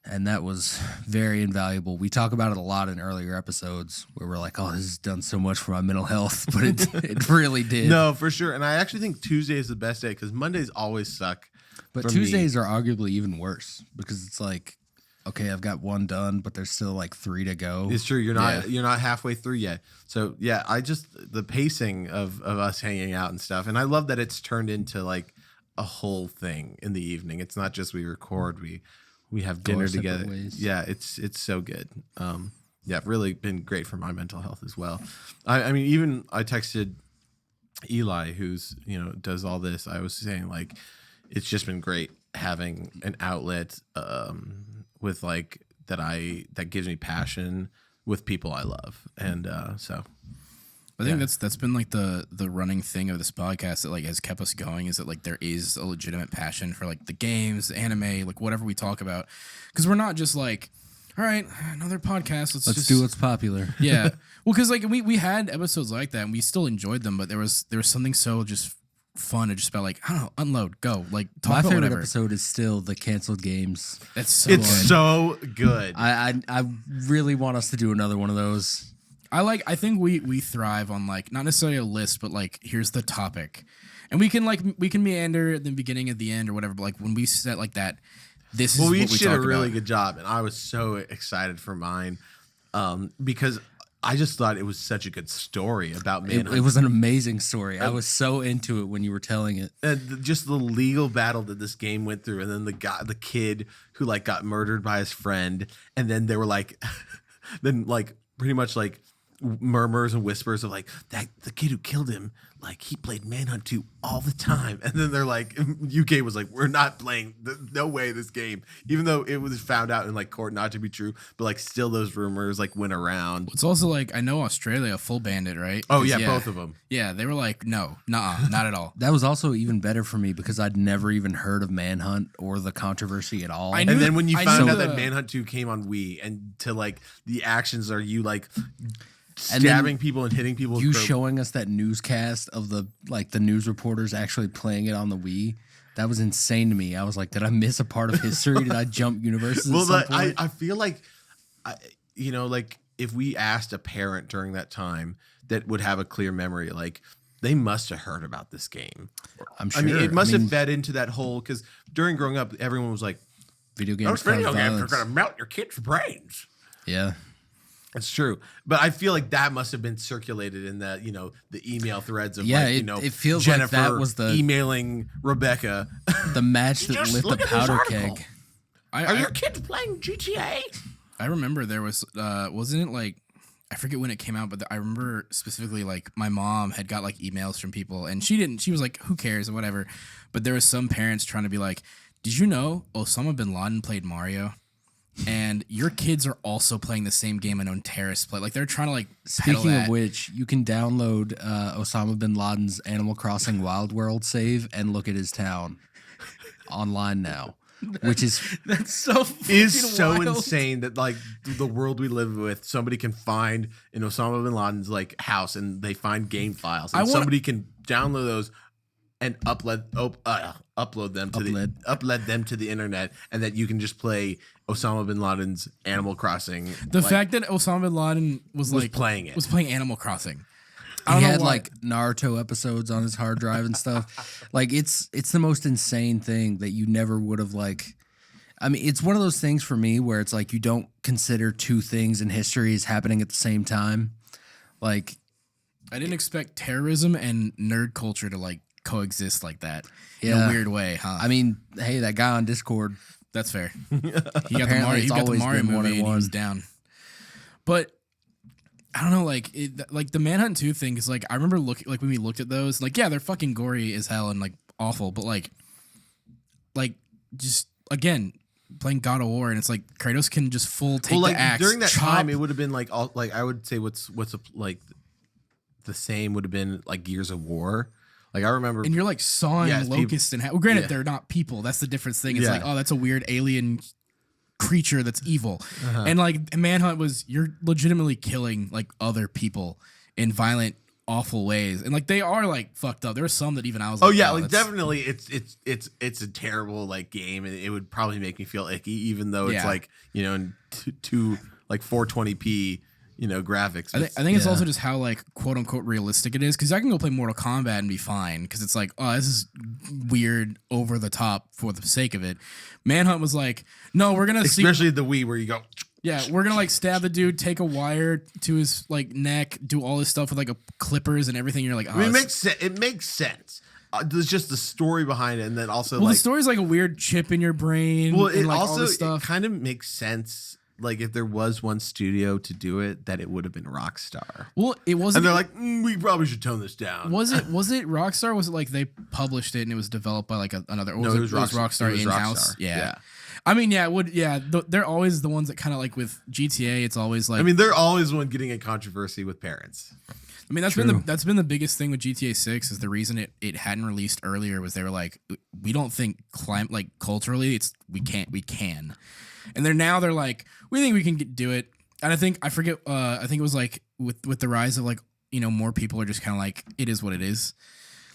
And that was very invaluable. We talk about it a lot in earlier episodes where we're like, oh, this has done so much for my mental health, but it really did. No, for sure. And I actually think Tuesday is the best day because Mondays always suck. But for me. Tuesdays are arguably even worse because it's like, okay, I've got one done, but there's still like 3 to go. It's true. You're not halfway through yet. So yeah, the pacing of us hanging out and stuff. And I love that it's turned into like a whole thing in the evening. It's not just we record, we have Go our dinner separate together. ways. Yeah, it's so good. Yeah, really been great for my mental health as well. I mean, even I texted Eli, who's does all this. I was saying like, it's just been great having an outlet with like that gives me passion with people I love, and so. I think that's been like the running thing of this podcast that like has kept us going is that like there is a legitimate passion for like the games, the anime, like whatever we talk about, because we're not just like, all right, another podcast. Let's Let's just do what's popular. yeah. Well, because like we had episodes like that and we still enjoyed them, but there was something so just fun and just about like I don't know, unload, go like talk My about favorite whatever. episode is still the canceled games. That's so It's good. so good. I really want us to do another one of those. I think we thrive on like not necessarily a list, but like here's the topic, and we can meander at the beginning, at the end, or whatever. But like when we set like that, this is Well, we what we each did a talk really about. good job, and I was so excited for mine because I just thought it was such a good story about manhunt. It was an amazing story. I was so into it when you were telling it. Just the legal battle that this game went through, and then the kid who like got murdered by his friend, and then they were like, then like pretty much like murmurs and whispers of like that the kid who killed him, like he played Manhunt 2 all the time, and then they're like, UK was like, we're not playing, no way this game, even though it was found out in like court not to be true, but like still those rumors like went around. It's also like I know Australia full banned it, right? Oh yeah, both of them. Yeah, they were like, no, nah, not at all. That was also even better for me because I'd never even heard of Manhunt or the controversy at all. And then when you found out that Manhunt 2 came on Wii, and to like the actions are you like stabbing people and hitting people. You showing us that newscast of the news reporters actually playing it on the Wii. That was insane to me. I was like, did I miss a part of history? Did I jump universes? Well, I feel like, like if we asked a parent during that time that would have a clear memory, like they must have heard about this game. I'm sure. I mean, it must have fed into that whole, because during growing up, everyone was like, video games are going to melt your kids' brains. Yeah. It's true, but I feel like that must have been circulated in the the email threads of it feels Jennifer like that was the emailing Rebecca, the match that lit the powder keg. Are your kids playing GTA? I remember there was wasn't it like I forget when it came out, but I remember specifically like my mom had got like emails from people, and she was like, who cares or whatever, but there was some parents trying to be like, did you know Osama bin Laden played Mario? And your kids are also playing the same game an terrorists play. Like they're trying to like. Speaking of which, you can download Osama bin Laden's Animal Crossing Wild World save and look at his town online now, which is that's so wild. Wild. Insane that like the world we live with, somebody can find in Osama bin Laden's like house and they find game files, and somebody can download those and upload them to the internet, and that you can just play Osama bin Laden's Animal Crossing. The fact that Osama bin Laden was playing Animal Crossing. He had like Naruto episodes on his hard drive and stuff. Like it's the most insane thing that you never would have like. I mean, it's one of those things for me where it's like you don't consider two things in history as happening at the same time. Like, I didn't expect terrorism and nerd culture to like coexist like that in Yeah. a weird way, huh? I mean, hey, that guy on Discord. That's fair. He got the Apparently Mario, it's he got the always Mario been movie and he 1-on-1. was down. But I don't know, like the Manhunt 2 thing is like I remember when we looked at those, like yeah, they're fucking gory as hell and like awful, but like just again playing God of War and it's like Kratos can just take the axe. During that chop. time, it would have been like all like I would say what's like the same would have been like Gears of War. Like I remember, And you're like sawing locusts and well, granted they're not people. That's the difference thing. It's Yeah. like, oh, that's a weird alien creature that's evil. And like Manhunt was, you're legitimately killing like other people in violent, awful ways. And like they are like fucked up. There are some that even I was like, oh yeah, like that's- definitely it's a terrible like game, and it would probably make me feel icky, even though it's Yeah. like in two like 420p graphics. I think it's also just how like quote unquote realistic it is, because I can go play Mortal Kombat and be fine because it's like, oh, this is weird over the top for the sake of it. Manhunt was like, no, we're gonna especially the Wii where you go. Yeah, we're gonna like stab the dude, take a wire to his like neck, do all this stuff with like clippers and everything. You're like, oh, I mean, it makes sense. There's just the story behind it, and then also well, like the story's like a weird chip in your brain. well, and, it like, all also this it stuff. kind of makes sense. Like if there was one studio to do it, that it would have been Rockstar. Well, it wasn't. And they're like, we probably should tone this down. was it Rockstar? Was it like they published it and it was developed by like another? Or No, it was Rockstar It was in house. Rockstar. Yeah. I mean, yeah, it would. Yeah, they're always the ones that kind of like with GTA. It's always like. I mean, they're always one getting a controversy with parents. I mean, that's been the biggest thing with GTA 6 is the reason it hadn't released earlier was they were like, we don't think like culturally we can. And they're like, we think we can do it. And I think it was like with the rise of like, more people are just kind of like, it is what it is.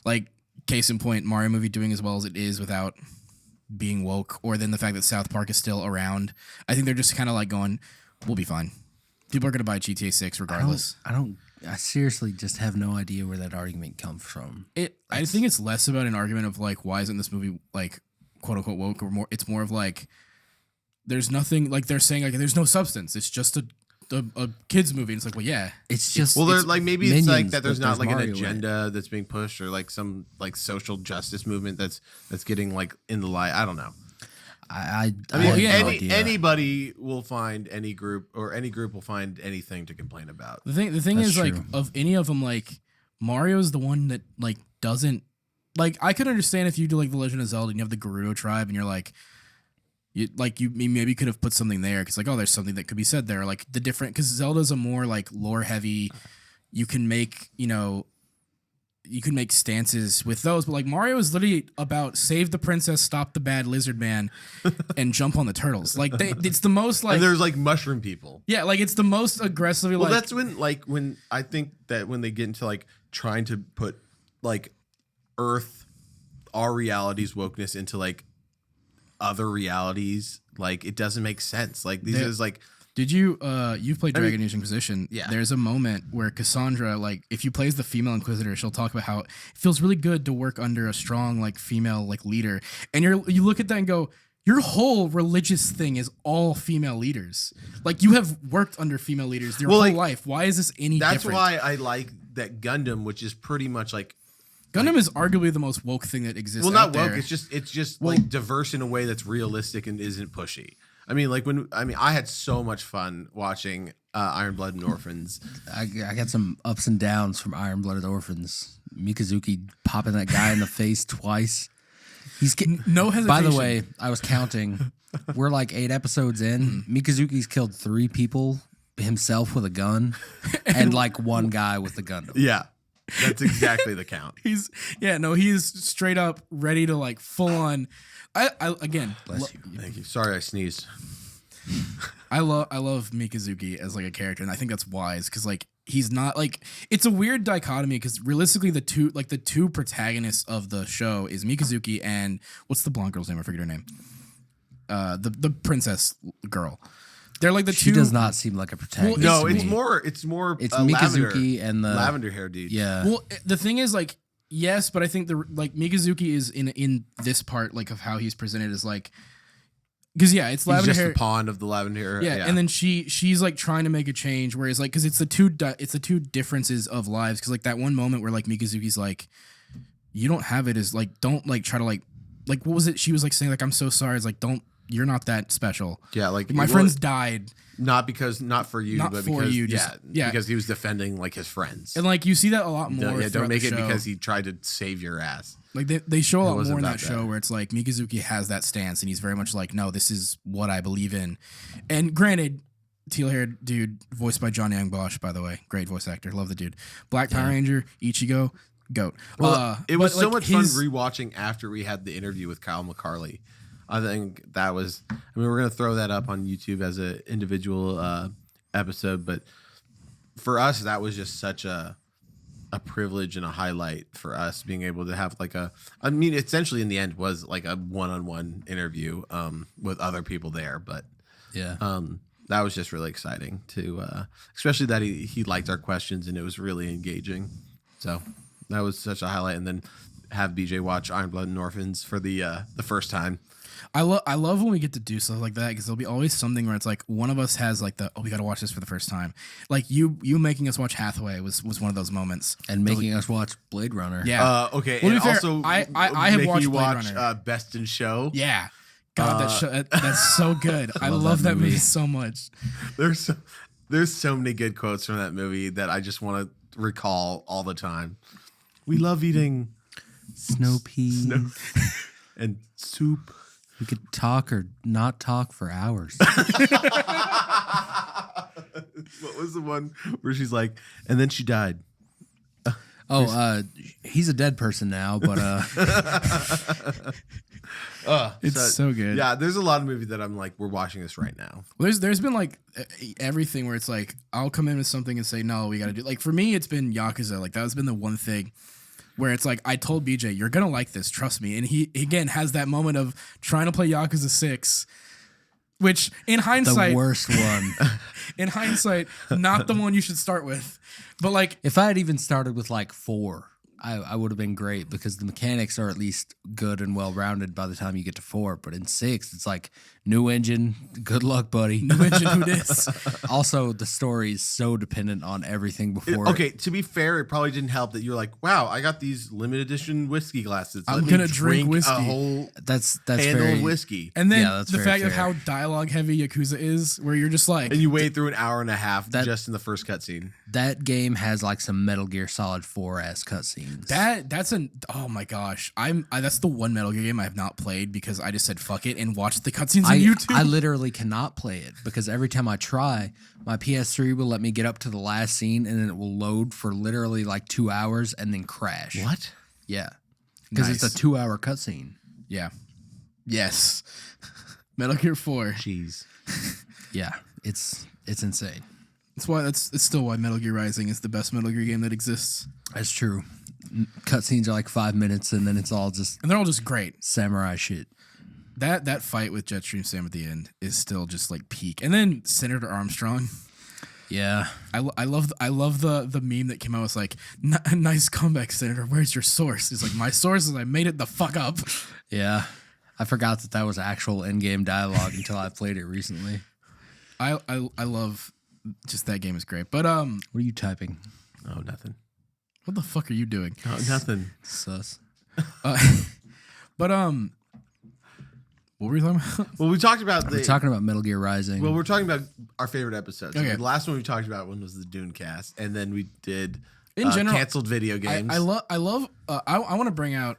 Like case in point, Mario movie doing as well as it is without being woke, or then the fact that South Park is still around. I think they're just kind of like going, we'll be fine. People are going to buy GTA 6 regardless. I seriously just have no idea where that argument comes from. I think it's less about an argument of like, why isn't this movie like quote unquote woke, or more? It's more of like, there's nothing like they're saying like there's no substance. It's just a kids movie. And it's like, well, yeah, It's just Well, like maybe it's like Minions, that. There's but not like an Mario in it. agenda that's being pushed, or like some like social justice movement that's getting like in the light. I don't know. I mean, have no idea. anybody will find any group, or any group will find anything to complain about. The thing That's is, like, true. of any of them, like, Mario's the one that, like, doesn't, like, I could understand if you do, like, The Legend of Zelda and you have the Gerudo tribe and you're like, you maybe could have put something there because, like, oh, there's something that could be said there. Like, the different, because Zelda's a more, like, lore heavy, you can make, you can make stances with those, but like Mario is literally about save the princess, stop the bad lizard man, and jump on the turtles. Like it's the most like, And there's like mushroom people. yeah, like it's the most aggressively. Well, like, that's when I think that when they get into like trying to put like Earth, our reality's wokeness into like other realities, like it doesn't make sense. Like these is like. Did you you've played Dragon Age Inquisition? Yeah. There's a moment where Cassandra, like, if you play as the female Inquisitor, she'll talk about how it feels really good to work under a strong, like, female, like, leader. And you look at that and go, your whole religious thing is all female leaders. Like, you have worked under female leaders your whole life. Why is this any That's different? why I like that Gundam, which is pretty much like. Gundam is arguably the most woke thing that exists. Well, not out there. woke. It's just like diverse in a way that's realistic and isn't pushy. I mean, I had so much fun watching Iron Blood and Orphans. I got some ups and downs from Iron Blooded Orphans. Mikazuki popping that guy in the face twice. He's getting no hesitation. By the way, I was counting. We're like 8 episodes in. Mikazuki's killed 3 people himself with a gun, and like 1 guy with the gun. Yeah, that's exactly the count. He's straight up ready to like full on. I again, Bless you. Thank you. Sorry, I sneezed. I love Mikazuki as like a character, and I think that's wise because like he's not like, it's a weird dichotomy because realistically the two protagonists of the show is Mikazuki and what's the blonde girl's name? I forget her name. The princess girl. They're like the two. She does not seem like a protagonist. No, to it's me. more. It's Mikazuki and the lavender hair dude. Yeah. Well, the thing is like, yes, but I think Mikazuki is in this part like of how he's presented is like, because it's He's lavender just hair. the pawn of the lavender hair. Yeah, and then she's like trying to make a change, whereas like because it's the two differences of lives. Because like that one moment where like Mikazuki's like, you don't have it as like don't like try to like what was it? She was like saying like I'm so sorry. It's like you're not that special. Yeah, like my friends died. Not for you, Not but for because you, just- because he was defending like his friends. And like you see that a lot more. Don't make it show. because he tried to save your ass. Like they show a lot wasn't more in about that show that. where it's like Mikazuki has that stance and he's very much like, no, this is what I believe in. And granted, teal-haired dude, voiced by John Young Bosch, by the way, great voice actor, love the dude. Black Power Ranger, Ichigo, goat. Well, it was but, so like, much fun rewatching after we had the interview with Kyle McCarley. I think that was. I mean, we're gonna throw that up on YouTube as an individual episode, but for us, that was just such a privilege and a highlight for us being able to have like I mean, essentially in the end was like a one-on-one interview with other people there, but Yeah. that was just really exciting to especially that he liked our questions and it was really engaging. So that was such a highlight. And then have BJ watch Iron Blood and Orphans for the first time. I love when we get to do stuff like that because there'll be always something where it's like one of us has like we got to watch this for the first time. Like you making us watch Hathaway was one of those moments. And making us watch Blade Runner. Yeah. Okay. Well, and to be fair, also I have making watched you Blade watch Runner. Best in Show. Yeah. God, that's so good. I love that movie so much. There's so many good quotes from that movie that I just want to recall all the time. We love eating Snow peas. and soup. We could talk or not talk for hours. What was the one where she's like, and then she died? He's a dead person now, but It's so good. Yeah, there's a lot of movies that I'm like, we're watching this right now. There's been like everything where it's like I'll come in with something and say no, we got to do. Like for me, it's been Yakuza. Like that has been the one thing where it's like I told BJ, you're gonna like this, trust me. And he again has that moment of trying to play Yakuza 6, which in hindsight, the worst one. in hindsight, not the one you should start with. But like If I had even started with like 4, I would have been great because the mechanics are at least good and well rounded by the time you get to 4. But in 6, it's like New engine. Good luck, buddy. New engine, who dis? Also, the story is so dependent on everything before. Okay, to be fair, it probably didn't help that you're like, wow, I got these limited edition whiskey glasses. I'm Let me gonna drink whiskey. a whole That's handle very of whiskey. And then Yeah, that's the very fact of fair. how dialogue heavy Yakuza is, where you're just like, And you wade through an hour and a half That- just in the first cutscene. that game has like some Metal Gear Solid 4 ass cutscenes. that's an oh my gosh, that's the one Metal Gear game I have not played because I just said fuck it and watched the cutscenes on YouTube. I literally cannot play it because every time I try, my PS3 will let me get up to the last scene and then it will load for literally like 2 hours and then crash. What? Yeah. Because it's Nice. a 2-hour cutscene. Yeah. Yes. Metal Gear 4. Jeez. Yeah. It's insane. It's still why Metal Gear Rising is the best Metal Gear game that exists. That's true. Cutscenes are like 5 minutes and then it's all just And they're all just great. samurai shit. That fight with Jetstream Sam at the end is still just like peak. And then Senator Armstrong. Yeah. I love the meme that came out. Was like, nice comeback, Senator. Where's your source? He's like, my source is I made it the fuck up. Yeah. I forgot that was actual in-game dialogue until I played it recently. I love just that game is great. But What are you typing? Oh, nothing. what the fuck are you doing? Oh, nothing. Sus. But what were we talking about? Well, we talked about We're talking about Metal Gear Rising. Well, we're talking about our favorite episodes. Okay. The last one we talked about was the Dune cast, and then we did In general, canceled video games. I love. I want to bring out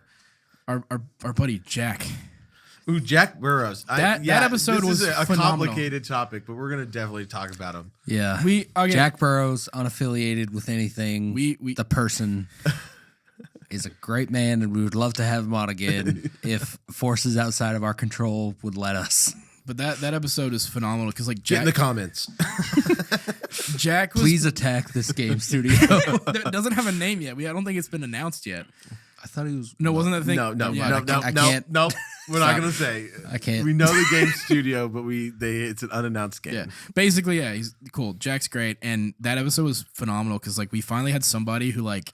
our buddy Jack. Ooh, Jack Burrows. That episode this was is a phenomenal. complicated topic, but we're gonna definitely talk about him. yeah. Okay. Jack Burrows, unaffiliated with anything. We The person is a great man, and we would love to have him on again if forces outside of our control would let us. But that episode is phenomenal because like Get in Jack, the comments. Jack was, Please attack this game studio. it doesn't have a name yet. I don't think it's been announced yet. I thought he was. No, wasn't that the thing? No, Yeah. I can't. Nope. We're not gonna say. I can't. We know the game studio, but it's an unannounced game. Yeah, basically, yeah, he's cool. Jack's great, and that episode was phenomenal because like we finally had somebody who like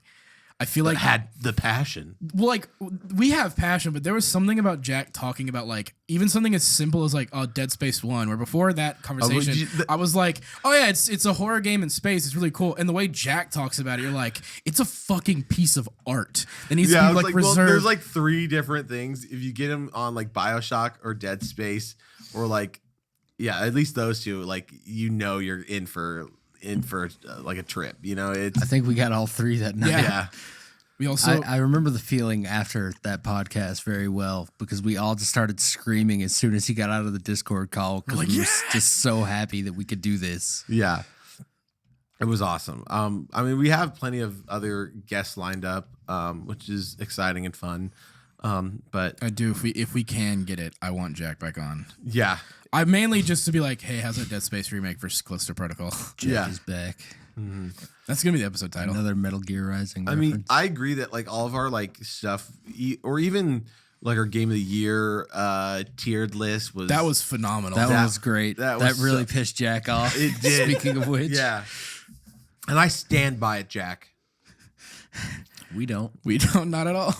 I feel But like had the passion. well, like we have passion, but there was something about Jack talking about like even something as simple as like Dead Space 1, where before that conversation, I was like, oh yeah, it's a horror game in space, it's really cool. And the way Jack talks about it, you're like, it's a fucking piece of art that needs Yeah, I to be was like well, preserved. there's like 3 different things. If you get him on like BioShock or Dead Space or like, yeah, at least those 2, like you're in for like a trip. You know, it's I think we got all 3 that night. Yeah. we also I remember the feeling after that podcast very well because we all just started screaming as soon as he got out of the Discord call because like, we were "Yes!" just so happy that we could do this. Yeah. It was awesome. I mean, we have plenty of other guests lined up, which is exciting and fun. But I do if we can get it, I want Jack back on. yeah, I mainly just to be like, hey, how's that Dead Space remake versus Callisto Protocol? Jack Yeah. is back. That's gonna be the episode title. Another Metal Gear Rising. I mean, reference. I agree that like all of our like stuff, or even like our game of the year tiered list was That was phenomenal. that that- was great. that That, was really so- pissed Jack off. It did. Speaking of which, yeah. And I stand by it, Jack. we don't. we don't not at all.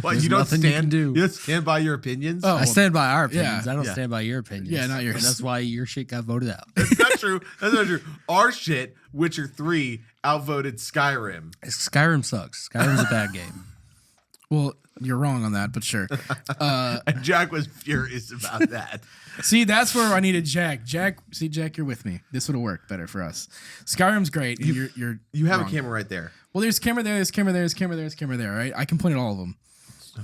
What, There's you don't nothing you stand? can do. You don't stand by your opinions? Oh, I stand by our opinions. yeah, I don't yeah. stand by your opinions. Yeah, not yours. And that's why your shit got voted out. That's not true. That's not true. Our shit, Witcher 3, outvoted Skyrim. Skyrim sucks. Skyrim's a bad game. Well, you're wrong on that, but sure. And Jack was furious about that. See, that's where I needed Jack. Jack, you're with me. This would have worked better for us. Skyrim's great. And you're You have wrong. a camera right there. Well, there's camera there. There's camera there. There's camera there. There's camera there. Right? I can point at all of them.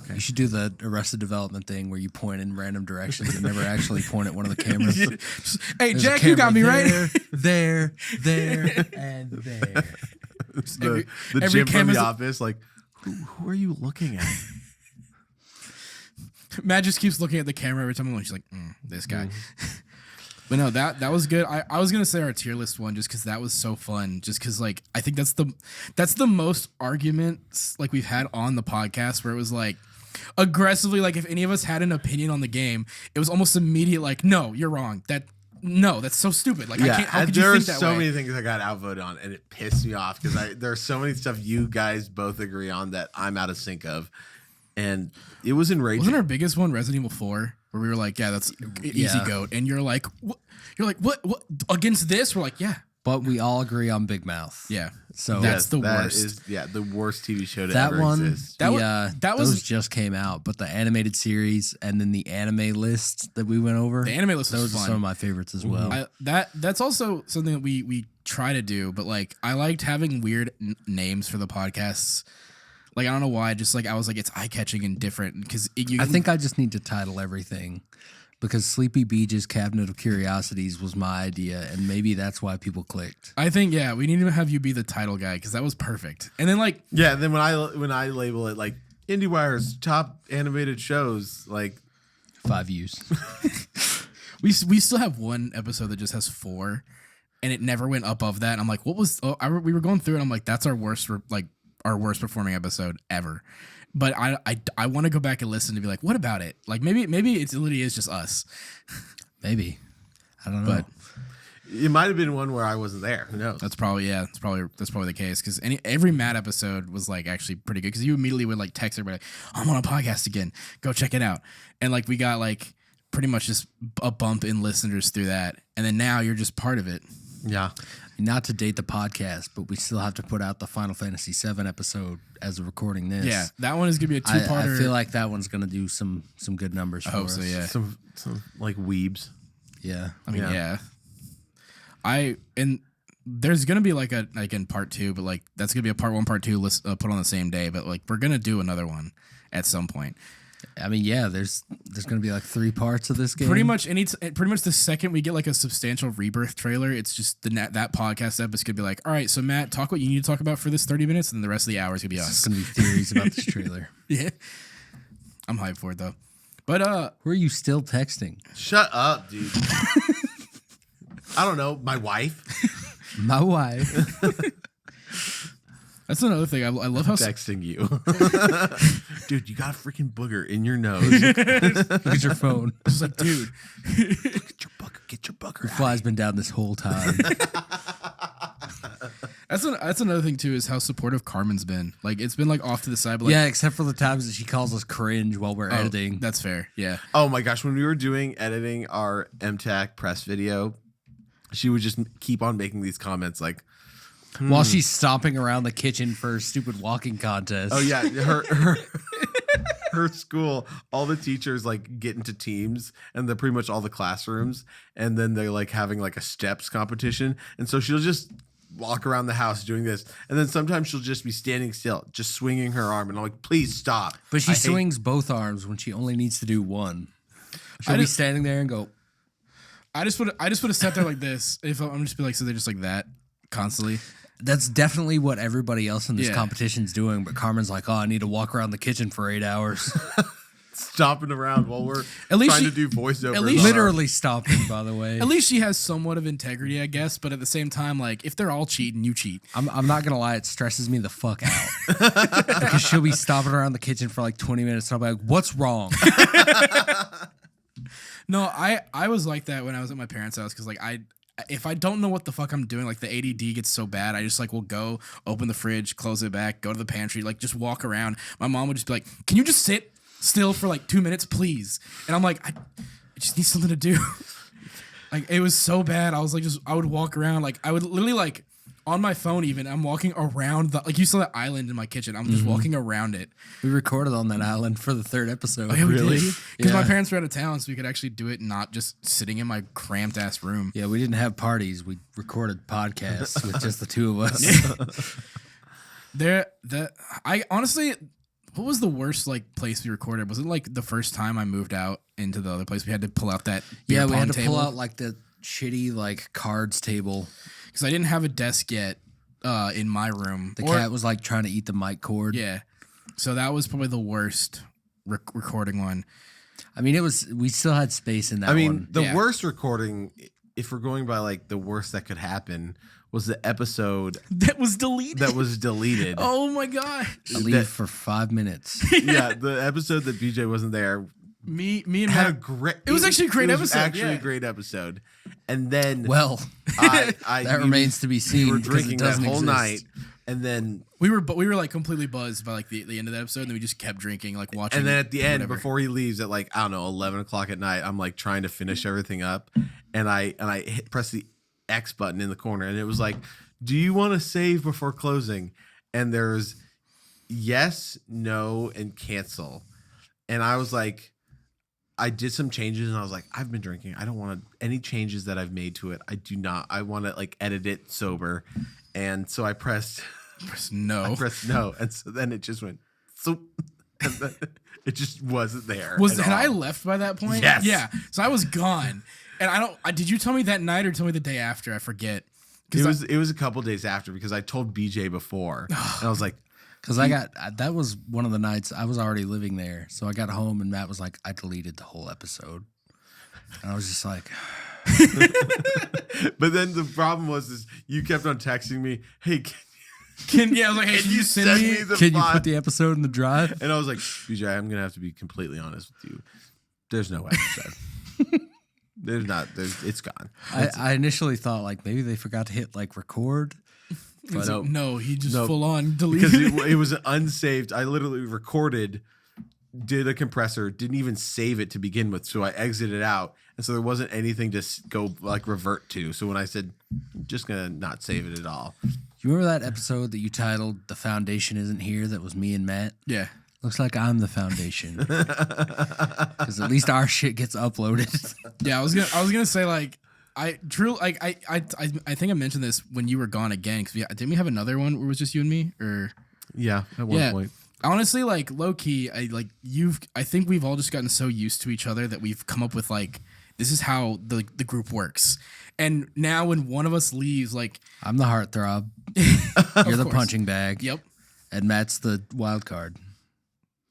Okay. You should do the Arrested Development thing where you point in random directions and never actually point at one of the cameras. Hey, There's a Jack, you got me camera right. There, and there. The every Jim from camera's the a- office, like, who are you looking at? Matt just keeps looking at the camera every time I'm like, she's like, this guy. But no, that was good. I was gonna say our tier list one just because that was so fun. Just because like I think that's the most arguments like we've had on the podcast where it was like aggressively like if any of us had an opinion on the game, it was almost immediate like no, you're wrong. That's so stupid. Like I can't. How and could you there are think that so way? many things I got outvoted on, and it pissed me off because there's so many stuff you guys both agree on that I'm out of sync of, and it was enraging. Wasn't our biggest one Resident Evil 4, where we were like, yeah, that's easy goat, and you're like, what? What against this? We're like, yeah. But we all agree on Big Mouth. Yeah. So that's the that worst. Is, the worst TV show to that ever one, exist. those just came out, but the animated series and then the anime list that we went over. The anime list was those fun. are some of my favorites as well. That's also something that we try to do, but like I liked having weird names for the podcasts. Like I don't know why, just like I was like it's eye catching and different because I think I just need to title everything. Because Sleepy Beach's Cabinet of Curiosities was my idea, and maybe that's why people clicked. I think we need to have you be the title guy because that was perfect. And then like then when I label it like IndieWire's top animated shows, like 5 views. we still have one episode that just has 4, and it never went above that. And I'm like, what was? We were going through it. I'm like, that's our worst performing episode ever. But I want to go back and listen to be like, what about it? Like maybe it literally is just us. Maybe. I don't know. But it might have been one where I wasn't there. Who knows? that's probably the case because every Matt episode was like actually pretty good because you immediately would like text everybody, I'm on a podcast again, go check it out, and like we got like pretty much just a bump in listeners through that, and then now you're just part of it. Yeah. Not to date the podcast, but we still have to put out the Final Fantasy VII episode as of recording this. Yeah, that one is gonna be a 2-parter. I feel like that one's gonna do some good numbers for us. I hope so. Yeah. Some like weebs. Yeah. I mean, yeah. And there's gonna be like in part 2, but like that's gonna be a part 1, part 2 list put on the same day. But like we're gonna do another one at some point. I mean, yeah. There's gonna be like 3 parts of this game. Pretty much the second we get like a substantial Rebirth trailer, it's just that podcast episode could be like, all right, so Matt, talk what you need to talk about for this 30 minutes, and then the rest of the hour is gonna be us. It's gonna be theories about this trailer. Yeah, I'm hyped for it though. But who are you still texting? Shut up, dude. I don't know. My wife. My wife. that's another thing. I love how Texting you. Dude, you got a freaking booger in your nose. Look at your phone. it's like, dude, Get your booger The out. fly's been down this whole time. that's another thing too is how supportive Carmen's been. Like it's been like off to the side, but like, Yeah, except for the times that she calls us cringe while we're editing. That's fair. Yeah. Oh my gosh, when we were editing our MTAC press video, she would just keep on making these comments like, While she's stomping around the kitchen for a stupid walking contest. oh yeah, her school, all the teachers like get into teams, and they're pretty much all the classrooms, and then they're like having like a steps competition, and so she'll just walk around the house doing this, and then sometimes she'll just be standing still, just swinging her arm, and I'm like, please stop. But she swings both arms when she only needs to do one. She'll be standing there and go. I just would have sat there like this. If I'm just be like, so they're just like that constantly. That's definitely what everybody else in this competition's doing. But Carmen's like, oh, I need to walk around the kitchen for 8 hours. Stomping around while we're least trying she- to do voiceovers. at least- Literally stomping, by the way. At least she has somewhat of integrity, I guess. But at the same time, like if they're all cheating, you cheat. I'm not going to lie. It stresses me the fuck out. Because she'll be stomping around the kitchen for like 20 minutes. And I'll be like, what's wrong? No, I was like that when I was at my parents' house because like if I don't know what the fuck I'm doing, like the ADD gets so bad, I just like will go open the fridge, close it back, go to the pantry, like just walk around. My mom would just be like, "Can you just sit still for like 2 minutes, please?" And I'm like, I just need something to do. Like it was so bad. I was like, I would walk around, like I would literally like on my phone even. I'm walking around like you saw that island in my kitchen. I'm just walking around it. We recorded on that island for the 3rd episode. Oh, yeah, Really? Because my parents were out of town, so we could actually do it, not just sitting in my cramped ass room. Yeah, we didn't have parties. We recorded podcasts with just the 2 of us. I honestly, what was the worst like place we recorded? Was it like the first time I moved out into the other place? We had to pull out that beer We pong had to table? pull out like the shitty like cards table. Because I didn't have a desk yet in my room. The cat was like trying to eat the mic cord. Yeah, so that was probably the worst recording one. I mean, we still had space in that I mean, one. the Yeah. worst recording, if we're going by like the worst that could happen, was the episode That was deleted. that was deleted. Oh my god. I leave for 5 minutes. Yeah, the episode that BJ wasn't there Me and had a Matt. great. It was actually a great it was episode, Actually, yeah. a great episode. And then Well, I that remains to be seen. we were because it drinking that doesn't whole exist. night, And then we were like completely buzzed by like the end of the episode, and then we just kept drinking, like watching. And then at the end, whatever. before he leaves at like, I don't know, 11 o'clock at night, I'm like trying to finish everything up. And I press the X button in the corner, and it was like, do you want to save before closing? And there's yes, no, and cancel. And I was like, I did some changes, and I was like, I've been drinking. I don't want any changes that I've made to it. I do not. I want to like edit it sober. And so I pressed no. I pressed no. And so then it just went, so and then it just wasn't there. Had I left by that point? Yes. Yeah. So I was gone. And did you tell me that night or tell me the day after? I forget. It was a couple days after because I told BJ before. And I was like, because that was one of the nights I was already living there. So I got home and Matt was like, I deleted the whole episode. And I was just like, but then the problem was you kept on texting me, hey, I was like, hey, can you send me the can you file? put the episode in the drive? And I was like, BJ, I'm going to have to be completely honest with you. There's no episode. It's gone. I initially thought like maybe they forgot to hit like record. But no, he just No. full on deleted Because it was unsaved. I literally recorded, did a compressor, didn't even save it to begin with. So I exited out. And so there wasn't anything to go like revert to. So when I said, I'm just going to not save it at all. You remember that episode that you titled "The Foundation Isn't Here"? That was me and Matt. Yeah. Looks like I'm the foundation because at least our shit gets uploaded. Yeah, I was gonna say like I think I mentioned this when you were gone again because didn't we have another one where it was just you and me or Yeah, at one point. Honestly, like low key, I think we've all just gotten so used to each other that we've come up with like this is how the group works. And now when one of us leaves, like I'm the heartthrob. You're the punching bag. Yep. And Matt's the wild card.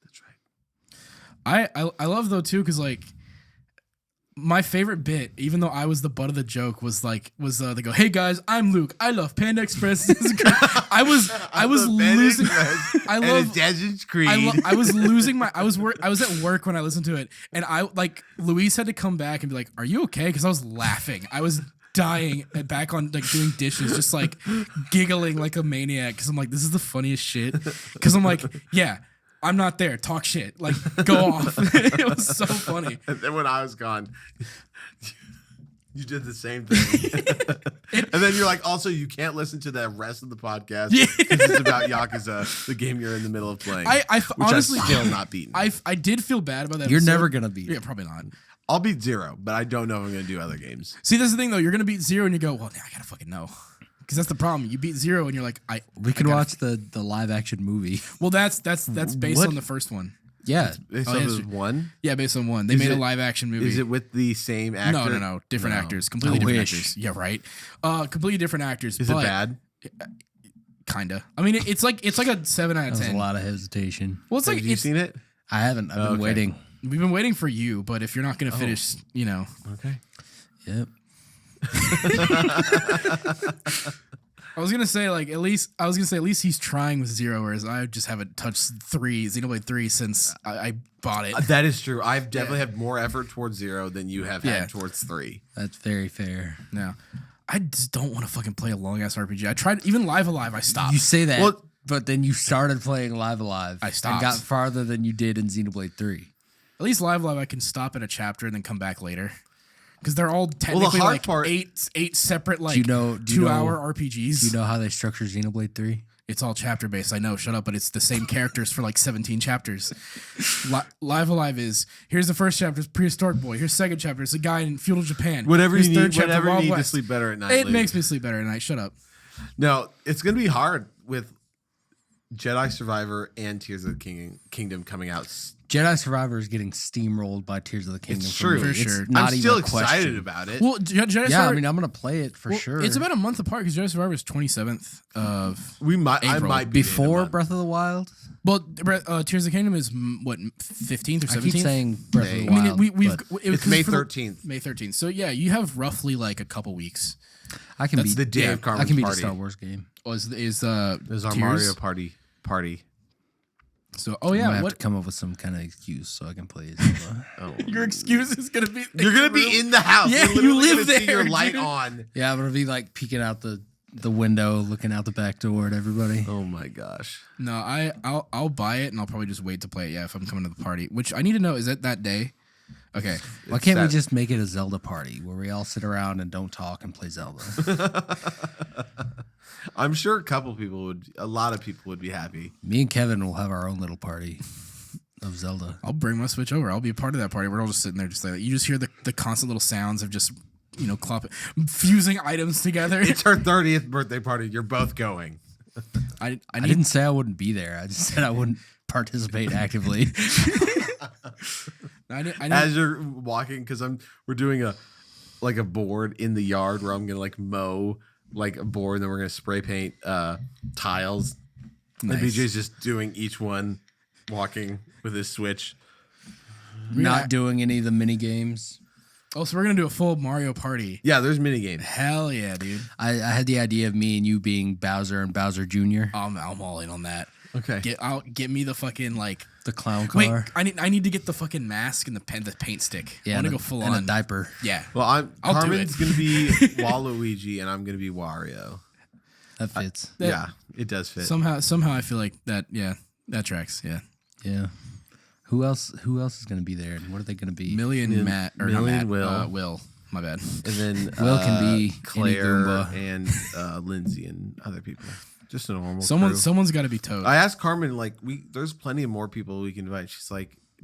That's right. I love though too because like my favorite bit, even though I was the butt of the joke, was they go, "Hey guys, I'm Luke. I love Panda Express." I was losing. I love Assassin's Creed. I was losing my. I was at work when I listened to it, and Luis had to come back and be like, "Are you okay?" Because I was laughing. I was dying back on like doing dishes, just like giggling like a maniac because I'm like, this is the funniest shit. Because I'm like, yeah. I'm not there. Talk shit. Like, go off. It was so funny. And then when I was gone, you did the same thing. And then you're like, also, you can't listen to the rest of the podcast because it's about Yakuza, the game you're in the middle of playing. Which honestly I'm still not beaten. I did feel bad about that. You're episode. never going to beat it. Yeah, probably not. I'll beat 0, but I don't know if I'm going to do other games. See, that's the thing, though. You're going to beat 0 and you go, well, now I got to fucking know. Because that's the problem. You beat 0 and you're like, we can watch the live action movie. Well, that's based on the first one. Yeah. So there's one? Yeah, based on one. They made a live action movie. Is it with the same actor? No. Different actors. Completely different actors. Yeah, right. Completely different actors. Is it bad? Kinda. I mean, it's like a 7 out of 10. That was a lot of hesitation. Well, it's like Have you seen it? I haven't. I've been waiting. We've been waiting for you, but if you're not going to finish, Okay. Yep. I was gonna say at least he's trying with 0, whereas I just haven't touched Xenoblade 3 since I bought it. That is true. I've definitely had more effort towards 0 than you have had towards 3. That's very fair. No, I just don't want to fucking play a long ass RPG. I tried even Live Alive. I stopped. You say that, but then you started playing Live Alive. I stopped. And got farther than you did in Xenoblade 3. At least Live Alive, I can stop at a chapter and then come back later. Because they're all technically eight separate 2-hour RPGs. Do you know how they structure Xenoblade 3? It's all chapter based. I know. Shut up. But it's the same characters for 17 chapters. Live Alive is here's the first chapter, it's prehistoric boy. Here's the second chapter, it's a guy in feudal Japan. Whatever here's you need, chapter, whatever Wild you need to West. sleep better at night. It makes me sleep better at night. Shut up. No, it's gonna be hard with Jedi Survivor and Tears of the Kingdom coming out. Jedi Survivor is getting steamrolled by Tears of the Kingdom. It's true. For sure. Not I'm even still a excited question. about it. Well, Jedi Yeah, Survivor, I mean, I'm gonna play it for sure. It's about a month apart because Jedi Survivor is 27th of I April. might be before Breath of the Wild. Well, Tears of the Kingdom is what 15th or 17th. I keep saying Breath of the I mean, Wild. It's May 13th. May 13th. So yeah, you have roughly a couple weeks. I can That's beat the day of I Carmen's can beat party. a Star Wars game. Is our Tears? Mario party. So I'm gonna have what to come up with some kind of excuse so I can play it. your excuse is gonna be? You're gonna be in the house. Yeah, You're literally you live gonna see there, your light dude. on. Yeah, I'm gonna be peeking out the the window, looking out the back door at everybody. Oh my gosh. No, I'll buy it and I'll probably just wait to play it. Yeah, if I'm coming to the party, which I need to know, is it that day? Okay. Why can't we just make it a Zelda party where we all sit around and don't talk and play Zelda? I'm sure a lot of people would be happy. Me and Kevin will have our own little party of Zelda. I'll bring my Switch over. I'll be a part of that party. We're all just sitting there, just like that. You just hear the constant little sounds of just fusing items together. It's her 30th birthday party. You're both going. I didn't say I wouldn't be there. I just said I wouldn't participate actively. As you're walking, because we're doing a board in the yard where I'm gonna mow a board, and then we're gonna spray paint tiles. Nice. And BJ's just doing each one, walking with his Switch. Not doing any of the mini games. Oh, so we're gonna do a full Mario party. Yeah, there's mini games. Hell yeah, dude. I had the idea of me and you being Bowser and Bowser Jr. I'm all in on that. Okay. Get me the fucking the clown car. Wait, I need to get the fucking mask and the paint stick. Yeah, I want to go full on and a diaper. Yeah. Well, I'll do Carmen's it. gonna be Waluigi, and I'm gonna be Wario. That fits. Yeah, it does fit. Somehow I feel like that. Yeah, that tracks. Yeah. Yeah. Who else is going to be there? And what are they going to be? Millie and Matt or not Millie Matt, and Will. Will. My bad. And then Will can be any Claire Goomba. and Lindsay and other people. Just a normal crew. Someone's got to be Toad. I asked Carmen, there's plenty of more people we can invite. She's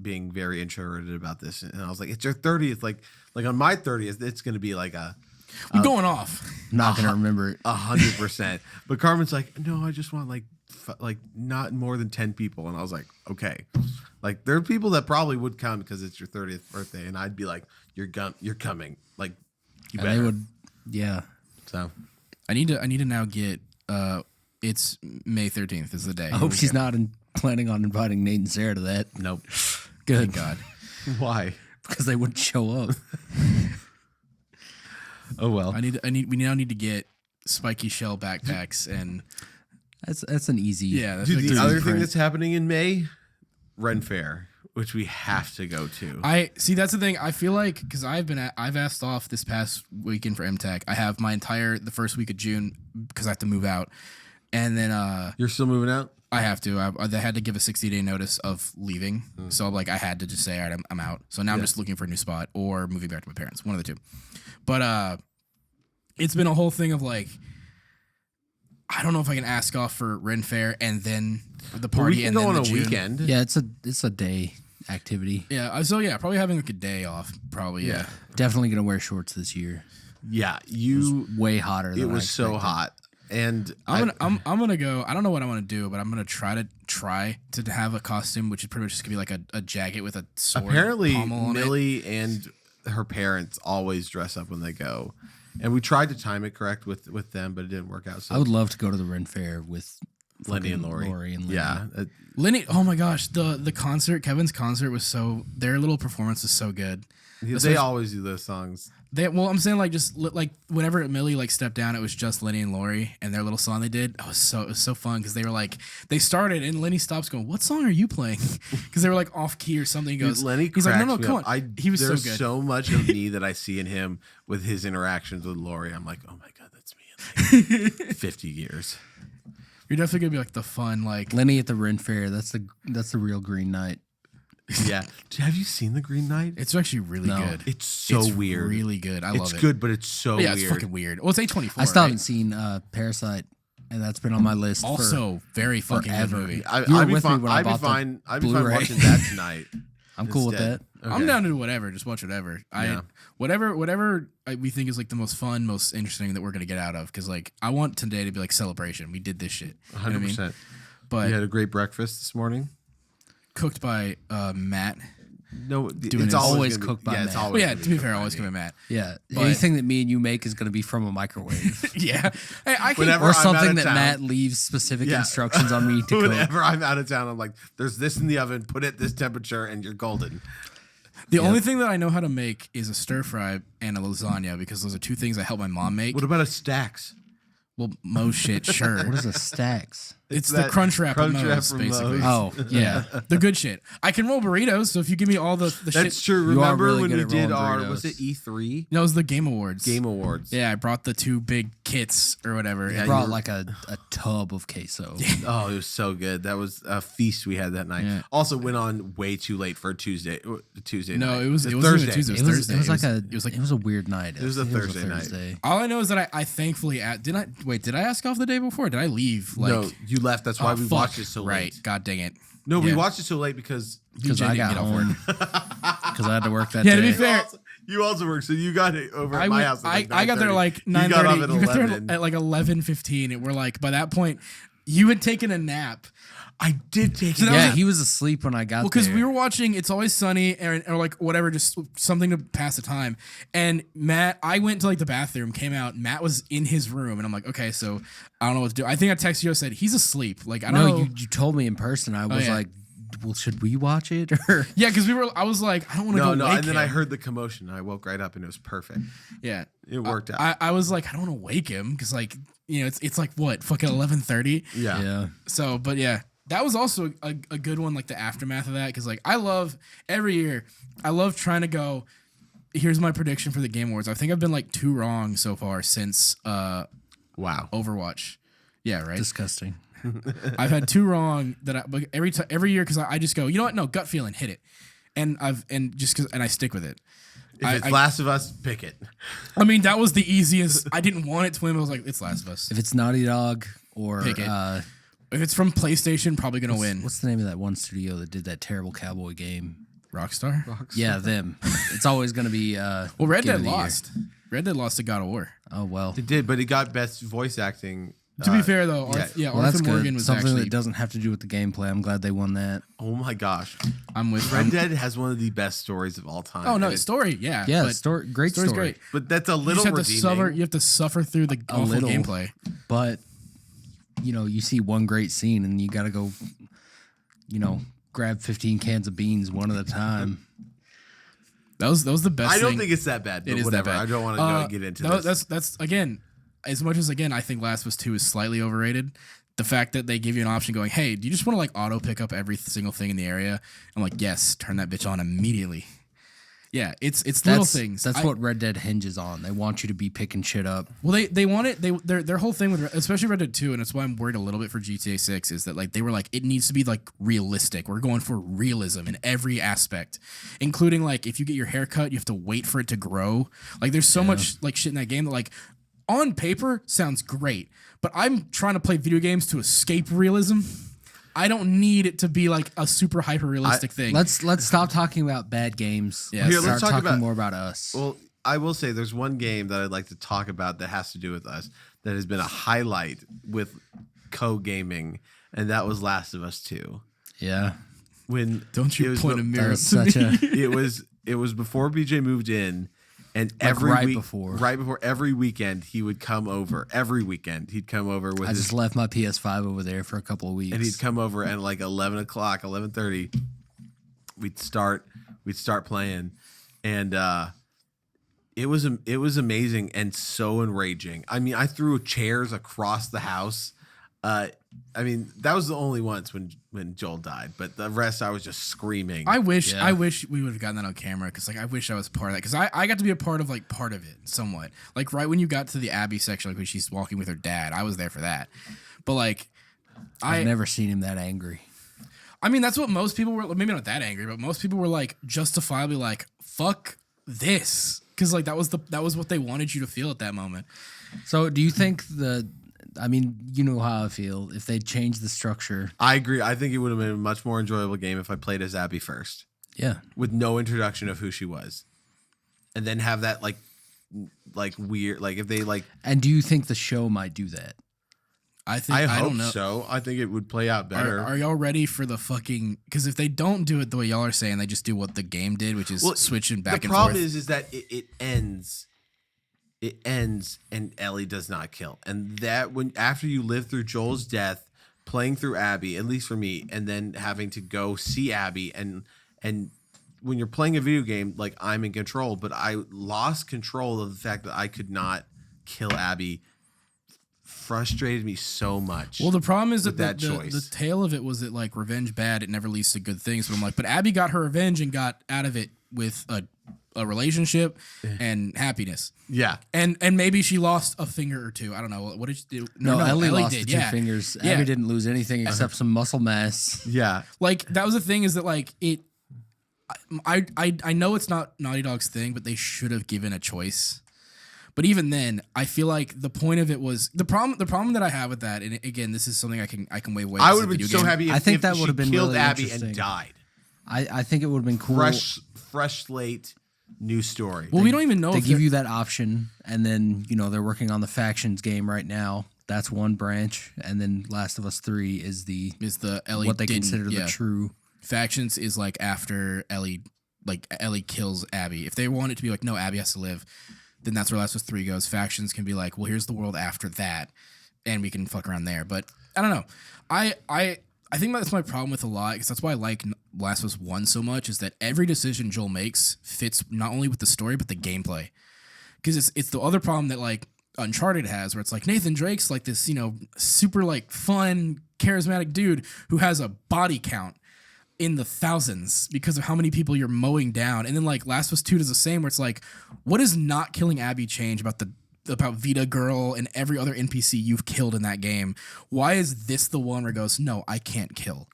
being very introverted about this, and I was like, it's your 30th. Like on my 30th, it's gonna be I'm going off. Not going to remember it. 100%. But Carmen's like, no, I just want not more than 10 people, and I was like, okay. There are people that probably would come because it's your 30th birthday, and I'd be like, you're coming. You And better. they would, yeah. So I need to now get. It's May 13th is the day. I hope she's not planning on inviting Nate and Sarah to that. nope. Good. Thank God. Why? Because they wouldn't show up. Oh well. We now need to get spiky shell backpacks and That's an easy. yeah. That's Dude, like the the- other thing that's happening in May, Ren Fair, which we have to go to. I see. That's the thing. I feel like because I've asked off this past weekend for MTech. I have the first week of June because I have to move out, and then You're still moving out? I have to. I had to give a 60-day notice of leaving, so I had to just say, all right, I'm out. So now I'm just looking for a new spot or moving back to my parents, one of the two. But it's been a whole thing of I don't know if I can ask off for Ren Fair and then the party We can and go then on the a June. weekend. Yeah, it's a day activity. Yeah. So yeah, probably having a day off. Probably yeah. Definitely going to wear shorts this year. Yeah, Way hotter than It I was so expected. hot, and I'm gonna go. I don't know what I want to do, but I'm gonna try to have a costume, which is pretty much just gonna be a jacket with a sword. apparently pommel on it. Millie and her parents always dress up when they go, and we tried to time it correct with them, but it didn't work out. So I would love to go to the Ren Fair with Lenny and fucking Lori. and Lenny. Yeah, Lenny. Oh my gosh, the concert, Kevin's concert was their little performance was so good. they always do those songs. I'm saying whenever Millie stepped down, it was just Lenny and Lori and their little song they did. It was so fun because they were they started and Lenny stops going, "What song are you playing?" Because they were off key or something. He goes, Dude, Lenny he's like, "No, cracks me come up. on." He was so there's good. so much of me that I see in him with his interactions with Lori. I'm like, oh my god, that's me in 50 years. You're definitely gonna be the fun Lenny at the Ren Fair. That's the real Green Knight. Yeah. Have you seen The Green Knight? It's actually really No. good. It's so weird. Really good. I love It's it. good, but it's so Yeah, weird. it's fucking weird. Well, it's A24. I still right? haven't seen Parasite, and that's been on my list. Also, very fucking good forever. movie. You were I'd be with me fine. when I I'd be bought the fine. I'd be fine Blu-ray. watching that tonight. I'm cool with that. Okay. I'm down to do whatever. Just watch whatever. Yeah. Whatever we think is the most fun, most interesting that we're gonna get out of. Because I want today to be celebration. We did this shit. You know what I mean? 100%. But You had a great breakfast this morning. cooked by Matt. No, Doing it's his- always Always gonna be- cooked by yeah, it's Matt. always Well, yeah. gonna To be cooked fair, by always me. come at Matt. Yeah, But- anything that me and you make is going to be from a microwave, Yeah. Hey, I can. Whenever or I'm out something of that town. Matt leaves specific Yeah. instructions on me to cook. Whenever I'm out of town, I'm like, "There's this in the oven. Put it this temperature, and you're golden." The only thing that I know how to make is a stir fry and a lasagna because those are two things I help my mom make. What about a stacks? Well, most shit, sure. What is a stacks? It's the Crunchwrap Mose, from basically. Moe's. Oh, yeah. The good shit. I can roll burritos, so if you give me all the That's shit. true. You are Remember really when good we at did rolling our, was burritos. it E3? No, it was the Game Awards. Game Awards. Yeah, I brought the 2 big kits or whatever. Yeah, and Brought like a tub of queso. Oh, it was so good. That was a feast we had that night. Yeah. Also went on way too late for a Tuesday No, night. it wasn't Thursday. even Tuesday. It It was was, Thursday. it was like it was a weird night. It was a I think Thursday night. Thursday. all I know is that I thankfully did I ask off the day before? Did I leave? Like, No, you left. That's why oh, we fuck. watched it so Right. late. God dang it. No, we Yeah. watched it so late because Because DJ I didn't got get off home. Because I had to work that Yeah, day. to be fair, you also worked, so you got it over at my house. At like I got there 9:30. like You got off 9:30. at You got there 11. at like 11:15, and we're like, by that point, you had taken a nap. I did take So it. that was Yeah, a- he was asleep when I got Well, because there. we were watching It's Always Sunny or like whatever, just something to pass the time. And Matt, I went to like the bathroom, came out. Matt was in his room, and I'm like, okay, so I don't know what to do. I think I texted you. I said he's asleep. Like I don't know. You told me in person. I was yeah. like, well, should we watch it? Or Yeah, because I was like, I don't want to No, go. Wake and then him. I heard the commotion. I woke right up and it was perfect. Yeah, It worked out. I was like, I don't want to wake him because like it's like what fucking 11:30. Yeah. yeah. So, but yeah, that was also a good one, like the aftermath of that, because like I love every year, I love trying to go. Here's my prediction for the Game Awards. I think I've been like 2 wrong so far since Wow. Overwatch. Yeah, right. Disgusting. I've had 2 wrong that but every year because I just go, you know what? No, gut feeling, hit it, and I stick with it. If it's Last of Us, pick it. I mean, that was the easiest. I didn't want it to win. But I was like, it's Last of Us. If it's Naughty Dog or Pick it. If it's from PlayStation, probably gonna win. what's the name of that one studio that did that terrible cowboy game? Rockstar. Yeah, them. It's always going to be. Well, Red Game Dead of the Year. lost. Red Dead lost to God of War. Oh well. It did, but it got best voice acting. To be fair, though, yeah. Well, that's Arthur Morgan good. was Something actually. that doesn't have to do with the gameplay. I'm glad they won that. Oh my gosh. I'm with Red Dead has one of the best stories of all time. Oh no, And it's story. Yeah, Yeah, but great story's story. great. but that's a You little just have to redeeming. suffer. You have to suffer through the awful little. gameplay. But you see one great scene and you got to go, grab 15 cans of beans one at a time. That was the best. I don't thing. think it's that bad, but It is whatever. that bad. I don't want to get into this. That's again, as much as I think Last of Us 2 is slightly overrated. The fact that they give you an option going, hey, do you just want to like auto pick up every single thing in the area? I'm like, yes, turn that bitch on immediately. Yeah, it's little things. That's what Red Dead hinges on. They want you to be picking shit up. Well, they want it. Their whole thing with especially Red Dead 2, and it's why I'm worried a little bit for GTA 6 is that like they were like it needs to be like realistic. We're going for realism in every aspect, including like if you get your hair cut, you have to wait for it to grow. Like there's so much like shit in that game that like on paper sounds great, but I'm trying to play video games to escape realism. I don't need it to be like a super hyper realistic thing. Let's stop talking about bad games. Yeah. Here, Start let's talk talking about- more about us. Well, I will say there's one game that I'd like to talk about that has to do with us that has been a highlight with co-gaming, and that was Last of Us 2. yeah. When Don't you it was point a That mirror was to me. such a it was before BJ moved in, and every right week, before. every weekend he would come over. Every weekend he'd come over with I his, just left my PS5 over there for a couple of weeks. and he'd come over at like 11 o'clock, 11:30. We'd start playing, and it was amazing and so enraging. I mean, I threw chairs across the house. I mean, that was the only once when Joel died, but the rest I was just screaming. I wish Yeah. we would have gotten that on camera because like I wish I was part of that because I got to be a part of it somewhat, like right when you got to the Abby section, like when she's walking with her dad, I was there for that. But like I've never seen him that angry. I mean that's what most people were, maybe not that angry, but most people were like justifiably like fuck this because like that was what they wanted you to feel at that moment. So do you think you know how I feel, if they changed the structure? I agree. I think it would have been a much more enjoyable game if I played as Abby first, Yeah. with no introduction of who she was, and then have that like weird, like if they like. And do you think the show might do that? I think I I hope don't know. so. I think it would play out better. Are y'all ready for the fucking? Because if they don't do it the way y'all are saying, they just do what the game did, which is switching back and forth. The problem is that it ends. It ends and Ellie does not kill, and that when after you live through Joel's death, playing through Abby, at least for me, and then having to go see Abby, and when you're playing a video game, like I'm in control, but I lost control of the fact that I could not kill Abby frustrated me so much. Well, the problem is that that the choice. tale of it was that like revenge bad, it never leads to good things. But I'm like, but Abby got her revenge and got out of it with a relationship and happiness. Yeah. And maybe she lost a finger or two. I don't know. What did she do? No, Ellie lost did. the two Yeah. fingers. Yeah. Abby didn't lose anything except some muscle mass. Yeah. Like that was the thing is that like it. I know it's not Naughty Dog's thing, but they should have given a choice. But even then, I feel like the point of it was the problem. The problem that I have with that, and again, this is something I can weigh away. I would have been so happy I think that she would have been killed really Abby interesting. and died. I think it would have been cool. Fresh slate, new story. Well, we don't even know They if give you that option, and then they're working on the factions game right now. That's one branch, and then Last of Us 3 is the Ellie what they consider the true. factions is like after Ellie kills Abby. If they want it to be like no, Abby has to live, then that's where Last of Us 3 goes. Factions can be like, well, here's the world after that, and we can fuck around there. But I don't know. I think that's my problem with a lot, because that's why I like Last of Us 1 so much, is that every decision Joel makes fits not only with the story, but the gameplay. Because it's the other problem that like Uncharted has, where it's like Nathan Drake's like this, super like fun, charismatic dude who has a body count in the thousands because of how many people you're mowing down. And then like Last of Us 2 does the same, where it's like, what does not killing Abby change about Vita Girl and every other NPC you've killed in that game? Why is this the one where it goes, no, I can't kill?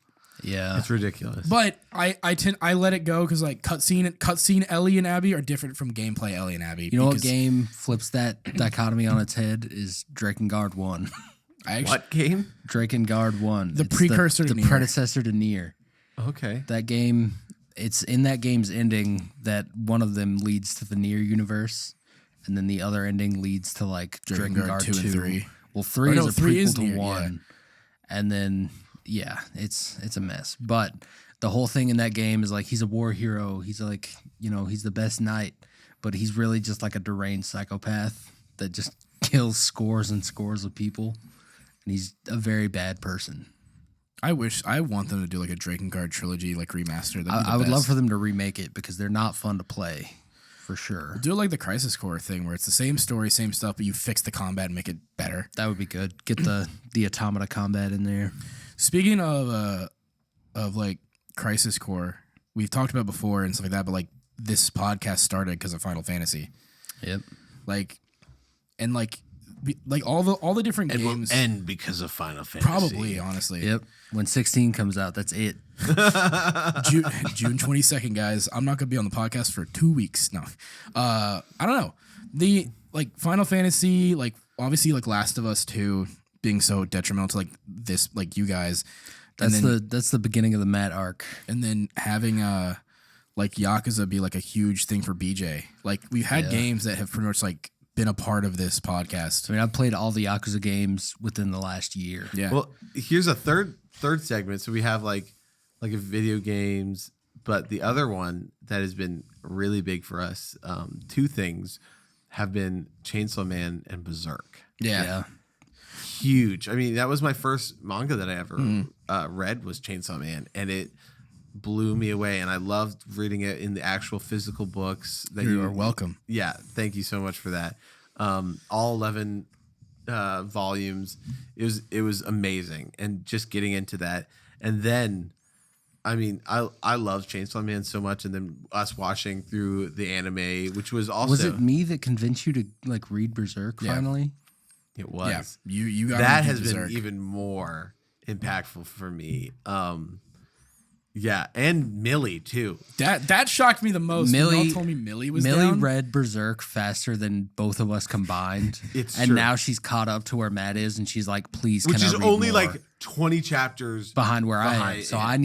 Yeah, It's ridiculous. But I let it go because like cutscene Ellie and Abby are different from gameplay Ellie and Abby. You know what game flips that dichotomy on its head is Drakengard 1. What game? Drakengard 1. The It's precursor to the Nier. predecessor to Nier. Okay. That game, it's in that game's ending that one of them leads to the Nier universe, and then the other ending leads to like Drakengard 2 and 3. Well, 3 Or no, is a 3 prequel is to Nier, 1. And then it's a mess. But the whole thing in that game is like he's a war hero. He's like, he's the best knight, but he's really just like a deranged psychopath that just kills scores and scores of people. And he's a very bad person. I want them to do like a Drakengard trilogy, like remaster. I would love for them to remake it because they're not fun to play, for sure. do it like the Crisis Core thing, where it's the same story, same stuff, but you fix the combat and make it better. That would be good. Get the automata combat in there. Speaking of like Crisis Core, we've talked about before and stuff like that, but like this podcast started because of Final Fantasy. Yep. Like all the different And games. will end because of Final Fantasy. Probably, honestly. Yep. When 16 comes out, that's it. June 22nd, guys. I'm not gonna be on the podcast for 2 weeks. No, I don't know. The like Final Fantasy, like obviously like Last of Us 2 being so detrimental to like this, like you guys. That's the beginning of the Matt arc. And then having like Yakuza be like a huge thing for BJ. Like we've had games that have pretty much like been a part of this podcast. I mean, I've played all the Yakuza games within the last year. Yeah. Well, here's a third segment. So we have like a video games, but the other one that has been really big for us, two things have been Chainsaw Man and Berserk. yeah. Huge. I mean, that was my first manga that I ever read was Chainsaw Man, and it blew me away. And I loved reading it in the actual physical books. That You are welcome. Yeah, thank you so much for that. All 11 volumes. It was amazing, and just getting into that, and then, I mean, I love Chainsaw Man so much, and then us watching through the anime, which was also Was it me that convinced you to like read Berserk Yeah. finally? It was. Yeah. You got That me has Berserk. been even more impactful for me. Yeah, and Millie too. That shocked me the most. Millie- When y'all told me Millie was Millie down. read Berserk faster than both of us combined. It's and true. now she's caught up to where Matt is, and she's like, "Please, Which can is I read only more?" like 20 chapters behind where I am. behind So it. I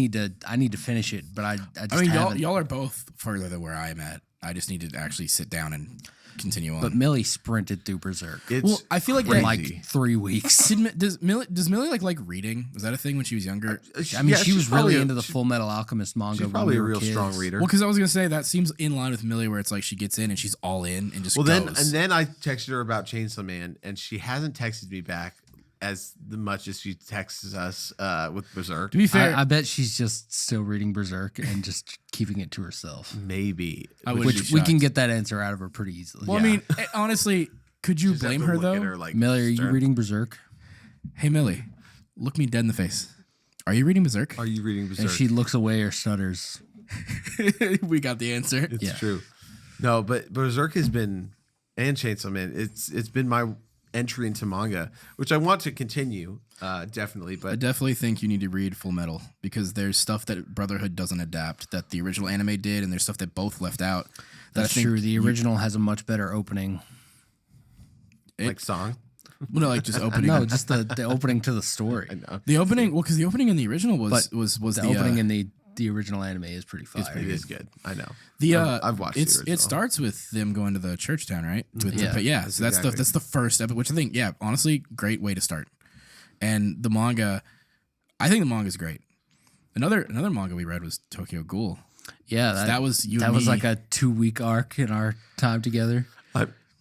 need to finish it, but I just I mean, haven't. y'all are both further than where I'm at. I just need to actually sit down and continue on. But Millie sprinted through Berserk It's well, I feel like in crazy. like 3 weeks. does Millie like reading? Was that a thing when she was younger? I mean, Yeah, she she's was probably really a- into the Full Metal Alchemist manga. She's when probably we a were real kids. strong reader. Well, because I was gonna say that seems in line with Millie, where it's like she gets in and she's all in and just Well, goes. then I texted her about Chainsaw Man, and she hasn't texted me back as much as she texts us with Berserk. to be fair, I bet she's just still reading Berserk and just keeping it to herself. Maybe. I would Which be we can shocked. get that answer out of her pretty easily. well, yeah. I mean, honestly, Could you Just have blame to her look though? at her, like, Millie, are you stern. reading Berserk? Hey Millie, look me dead in the face. Are you reading Berserk? Are you reading And Berserk? she looks away or stutters. We got the answer. It's Yeah. true. No, but Berserk has been, and Chainsaw Man, it's been my entry into manga, which I want to continue, definitely. I But definitely think you need to read Full Metal because there's stuff that Brotherhood doesn't adapt that the original anime did, and there's stuff that both left out. That That's I think true. The original has a much better opening. like song, Well, no, like just opening. No, just the opening to the story. I know The opening, well, because the opening in the original was But was The the opening uh, in the original anime is pretty fire. it is good. I know. the I've watched the it original. starts with them going to the church town, right? With Yeah. So that's exactly. that's the first episode, which I think, yeah, honestly, great way to start. And the manga, I think the manga is great. Another manga we read was Tokyo Ghoul. Yeah, That was you. that and was me. like a 2-week arc in our time together.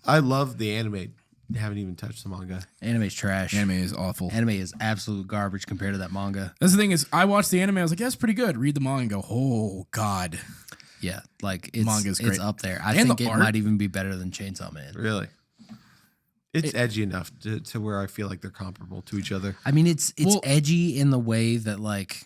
I love the anime. Haven't even touched the manga. Anime's trash. Anime is awful. Anime is absolute garbage compared to that manga. That's the thing is, I watched the anime. I was like, yeah, it's pretty good. Read the manga and go, oh god. Yeah, like it's Manga's great. it's up there. I And think the it art. might even be better than Chainsaw Man. Really, it's edgy enough to where I feel like they're comparable to each other. I mean, it's Well- edgy in the way that like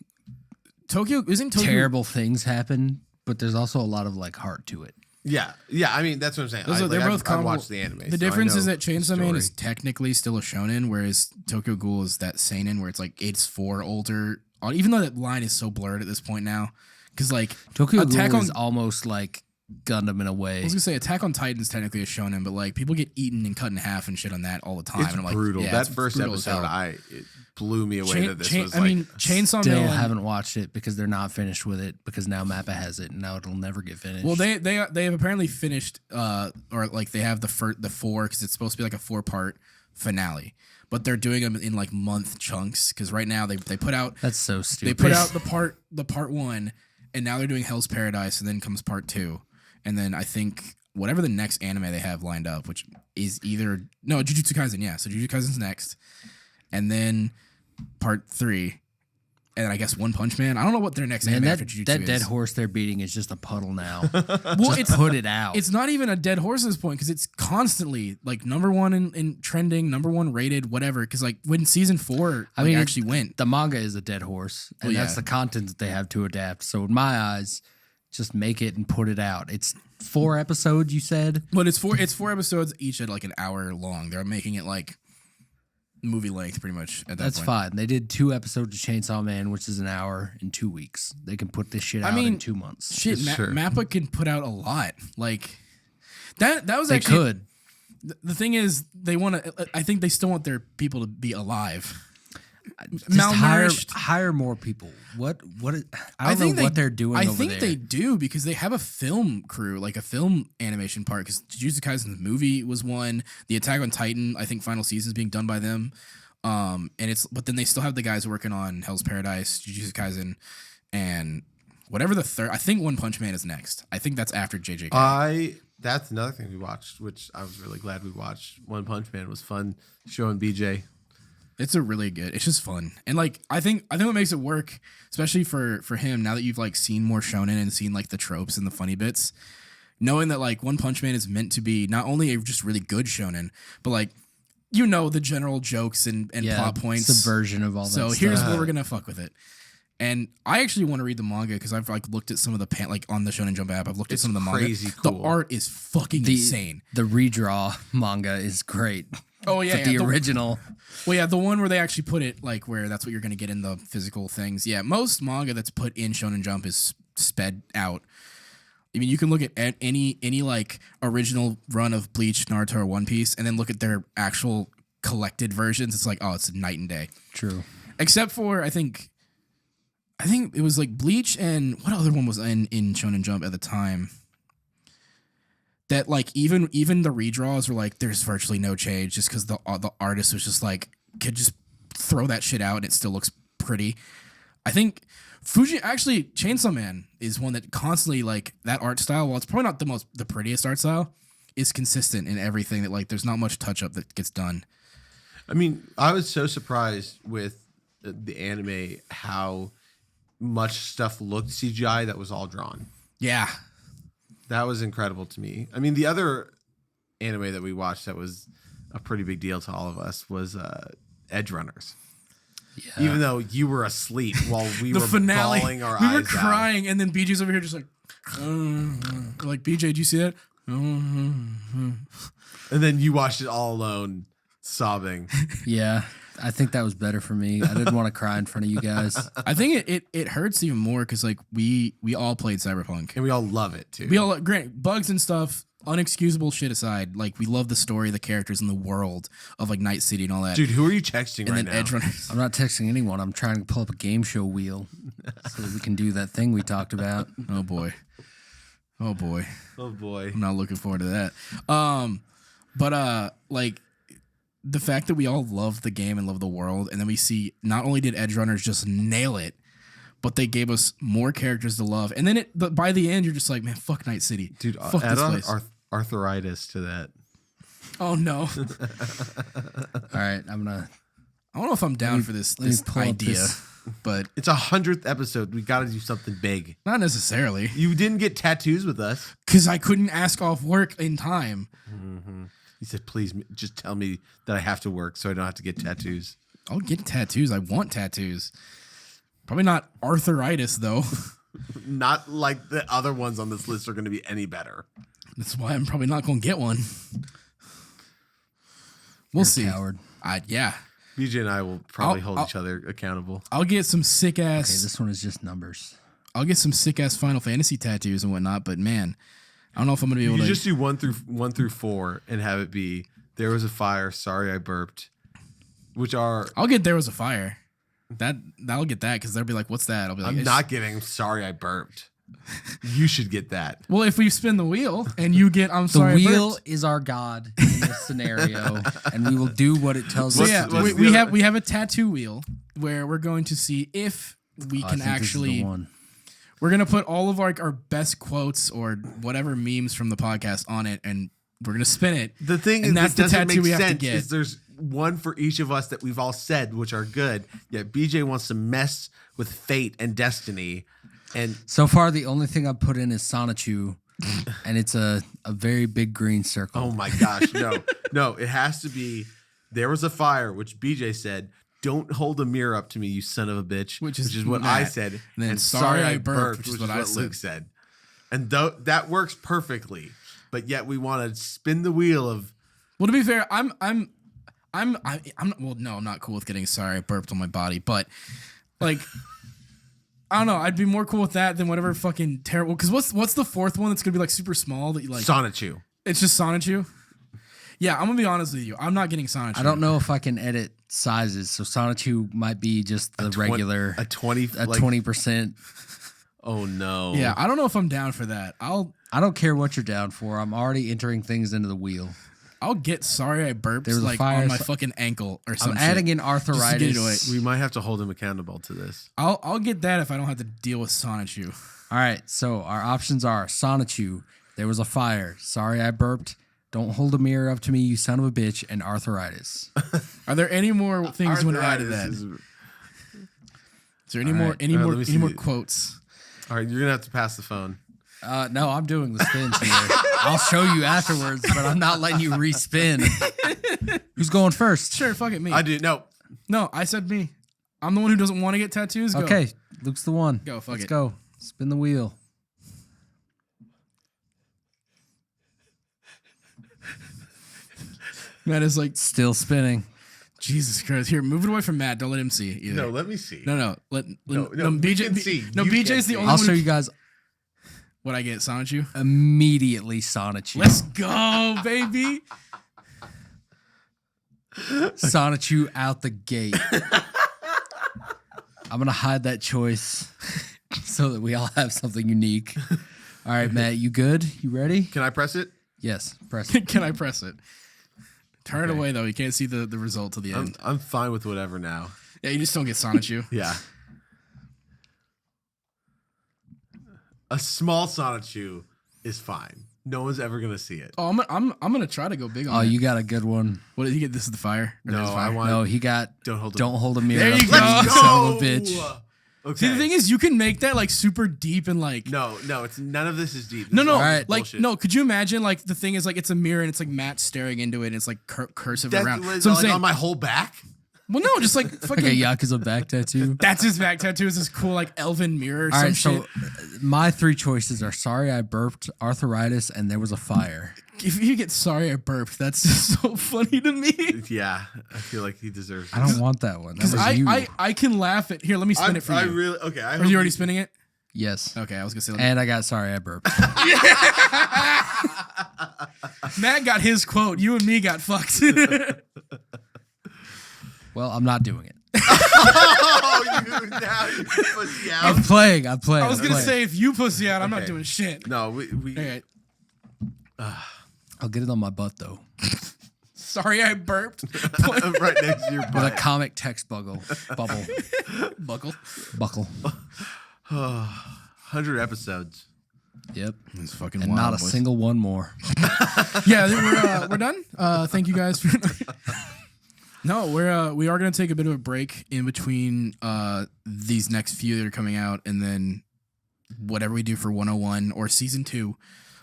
Tokyo isn't Tokyo. terrible things happen, but there's also a lot of like heart to it. Yeah. I mean, that's what I'm saying. Those are- they're both I've comparable. watched the anime. The so I difference is know that the Chainsaw Man story. is technically still a shonen, whereas Tokyo Ghoul is that seinen where it's like it's for older. Even though that line is so blurred at this point now, because like Tokyo Attack Ghoul on is almost like Gundam in a I way. was gonna say Attack on Titan is technically a shonen, but like people get eaten and cut in half and shit on that all the time. It's and I'm like, brutal. yeah, That it's first brutal as episode, hell. it blew me away. That this was I mean, Chainsaw Still Man. haven't watched it because they're not finished with it because now Mappa has it and now it'll never get finished. Well, they have apparently finished, or like they have the four because it's supposed to be like a 4-part finale, but they're doing them in like month chunks because right now they put out That's so they stupid. put out the part 1, and now they're doing Hell's Paradise, and then comes part 2, and then I think whatever the next anime they have lined up, which is either Jujutsu Kaisen, yeah, so Jujutsu Kaisen's next, and then part 3. And then I guess One Punch Man. I don't know what their next Man, anime that, after Jujutsu that is. dead horse they're beating is just a puddle now. Well, Just put it out. It's not even a dead horse at this point because it's constantly like number 1 in trending, number 1 rated, whatever. Because like when season 4 I mean, actually went, the manga is a dead horse, and Well, that's yeah. the content that they have to adapt. So in my eyes, just make it and put it out. It's 4 episodes, you said. but it's 4 episodes each at like an hour long. They're making it like movie length pretty much at that That's point. fine. They did 2 episodes of Chainsaw Man, which is an hour in 2 weeks. They can put this shit out mean, in 2 months. Shit, Sure. Mappa can put out a lot. Like that was They actually could. the thing is they want to. I think they still want their people to be alive. Just hire, Malnourished. hire more people. What? I think don't know what they're doing I over think there. they do because they have a film crew, like a film animation part. Because Jujutsu Kaisen's movie was one. The Attack on Titan, I think, final season is being done by them. But then they still have the guys working on Hell's Paradise, Jujutsu Kaisen, and whatever the third. I think One Punch Man is next. I think that's after JJK. That's another thing we watched, which I was really glad we watched. One Punch Man was fun showing BJ. It's a really good. It's just fun, and like I think what makes it work, especially for him, now that you've like seen more shonen and seen like the tropes and the funny bits, knowing that like One Punch Man is meant to be not only a just really good shonen, but like the general jokes and plot points, subversion of all that. So stuff. here's where we're gonna fuck with it. And I actually want to read the manga because I've like looked at some of the like on the Shonen Jump app. I've looked at some of the manga. crazy The cool. art is fucking insane. The redraw manga is great. Oh yeah, But the original. Well, yeah, the one where they actually put it like where that's what you're going to get in the physical things. Yeah, most manga that's put in Shonen Jump is sped out. I mean, you can look at any like original run of Bleach, Naruto, or One Piece, and then look at their actual collected versions. It's like, oh, it's night and day. True. Except for I think it was like Bleach and what other one was in Shonen Jump at the time. That like even the redraws were like there's virtually no change just because the artist was just like could just throw that shit out and it still looks pretty. I think Chainsaw Man is one that constantly like that art style. While it's probably not the prettiest art style, is consistent in everything that like there's not much touch up that gets done. I mean, I was so surprised with the anime how much stuff looked CGI that was all drawn. Yeah, That was incredible to me. I mean, the other anime that we watched that was a pretty big deal to all of us was Edge Runners. Yeah. Even though you were asleep while we The were finale, bawling our we eyes were out. crying, and then BJ's over here just like BJ, did you see that? And then you watched it all alone, sobbing. Yeah, I think that was better for me. I didn't want to cry in front of you guys. I think it hurts even more because like we all played Cyberpunk. And we all love it, too. We all great bugs and stuff, unexcusable shit aside. Like we love the story, the characters, and the world of like Night City and all that. Dude, who are you texting and right then now? Edge Runners. I'm not texting anyone. I'm trying to pull up a game show wheel so that we can do that thing we talked about. Oh boy. Oh boy. Oh, boy. I'm not looking forward to that. But like the fact that we all love the game and love the world, and then we see not only did Edge Runners just nail it, but they gave us more characters to love. And then but by the end, you're just like, man, fuck Night City. Dude, fuck add this on place. arthritis to that. Oh no. All right, I'm gonna. I don't know if I'm down for this pull up idea, this. but It's 100th episode. We got to do something big. not necessarily. You didn't get tattoos with us. Because I couldn't ask off work in time. He said, please just tell me that I have to work so I don't have to get tattoos. I'll get tattoos. I want tattoos. Probably not arthritis, though. Not like the other ones on this list are going to be any better. That's why I'm probably not going to get one. We'll You're a see. coward. Yeah. BJ and I will probably hold I'll- each other accountable. I'll get some sick Okay, ass. this one is just numbers. I'll get some sick ass Final Fantasy tattoos and whatnot. But man, I don't know if I'm gonna be able You to. just do 1 through 4 and have it be there was a fire. Sorry, I burped. Which are I'll get There Was a Fire. I'll get that because they'll be like, "What's that?" I'll be like, I'm "It's-" not getting. Sorry, I burped. You should get that. Well, if we spin the wheel and you get, I'm The sorry, I wheel burped." is our god in this scenario, and we will do what it tells So us yeah, to do. what's we the have other- we have a tattoo wheel where we're going to see if we Oh, I can think this is the actually. one. We're gonna put all of our best quotes or whatever memes from the podcast on it, and we're gonna spin it. The thing And is, that's that the doesn't tattoo make we have to sense. get. Is there's one for each of us that we've all said, which are good. Yet BJ wants to mess with fate and destiny, and So far, the only thing I put in is Sonichu, and it's a very big green circle. oh my gosh, no, it has to be. There was a fire, which BJ said. Don't hold a mirror up to me, you son of a bitch. Which is what I Matt. said. And then sorry I burped, which which is is what what I said. Luke said. And that works perfectly. But yet we want to spin the wheel of. Well, to be fair, I'm well, no, I'm not cool with getting sorry I burped on my body, but like. I don't know. I'd be more cool with that than whatever fucking terrible. Because what's the fourth one that's gonna be like super small that you like? Sonichu. It's just Sonichu. Yeah, I'm gonna be honest with you. I'm not getting Sonichu. I don't know if I can edit sizes, so Sonichu might be just the regular A 20. a 20%. Oh no. Yeah, I don't know if I'm down for that. I don't care what you're down for. I'm already entering things into the wheel. I'll get sorry I burped There was a like fire, on my so- fucking ankle or I'm something. adding in to get it away. arthritis. We might have to hold him accountable to this. I'll get that if I don't have to deal with Sonichu. All right, so our options are Sonichu, There Was a Fire, Sorry I Burped, Don't Hold a Mirror Up to Me, You Son of a Bitch, and arthritis. Are there any more things you want to add to Arthritis that? is- Is there any All more right. any All right, more let me any see more the- quotes? All right, you're gonna have to pass the phone. No, I'm doing the spins here. I'll show you afterwards, but I'm not letting you respin. Who's going first? Sure, fuck it, me. I do no. No, I said me. I'm the one who doesn't want to get tattoos. Go. Okay, Luke's the one. Go, fuck Let's it. go. Spin the wheel. Matt is like, Still spinning. Jesus Christ. Here, move it away from Matt. Don't let him see either. No, let me see. No. No, BJ. you can see. No, You BJ's can the see. only I'll one. show who- you guys What I get, Sonichu. immediately Sonichu. Let's go, baby. Sonichu out the gate. I'm going to hide that choice so that we all have something unique. All right, Matt, you good? You ready? Can I press it? Yes, press it. Can I press it? Turn it Okay. away though. You can't see the result to the end. I'm fine with whatever now. Yeah, you just don't get Sonichu. Yeah. A small Sonichu is fine. No one's ever gonna see it. Oh, I'm gonna try to go big on Oh, it. you got a good one. What did he get? This is the fire. Or No, this I fire? want. No, he got Don't hold. Don't Hold a Mirror. There Up you to go. Me, you son of a bitch. Okay. See, the thing is, you can make that like super deep and like. No, it's none of this is deep. This No, is no, all Alright. like bullshit. no. Could you imagine like the thing is like it's a mirror and it's like Matt staring into it and it's like cursive That's around. like, So I'm saying, on my whole back. well, no, just like Like fucking. a Yakuza back tattoo. That's his back tattoo. Is this cool like elven mirror or All some right, shit? so my 3 choices are sorry I burped, arthritis, and there was a fire. If you get sorry I burped, that's just so funny to me. Yeah, I feel like he deserves. I don't want that one. That Because was you. I can laugh at here. Let me spin it for you. really okay. Are you already spinning it? Yes. Okay, I was gonna say. And I got sorry I burped. Matt got his quote. You and me got fucked. Well, I'm not doing it. Oh, you now you pussy out. I'm playing. I was gonna playing. say if you pussy out, I'm not Okay. doing shit. No, we Okay. I'll get it on my butt though. Sorry, I burped. right next to your With a butt. comic text bubble. Buckle. Buckle. 100 episodes. Yep. It's fucking And wild, not a boys. single one more. Yeah, we're done. Thank you guys for. No, we are gonna take a bit of a break in between these next few that are coming out, and then whatever we do for 101 or season 2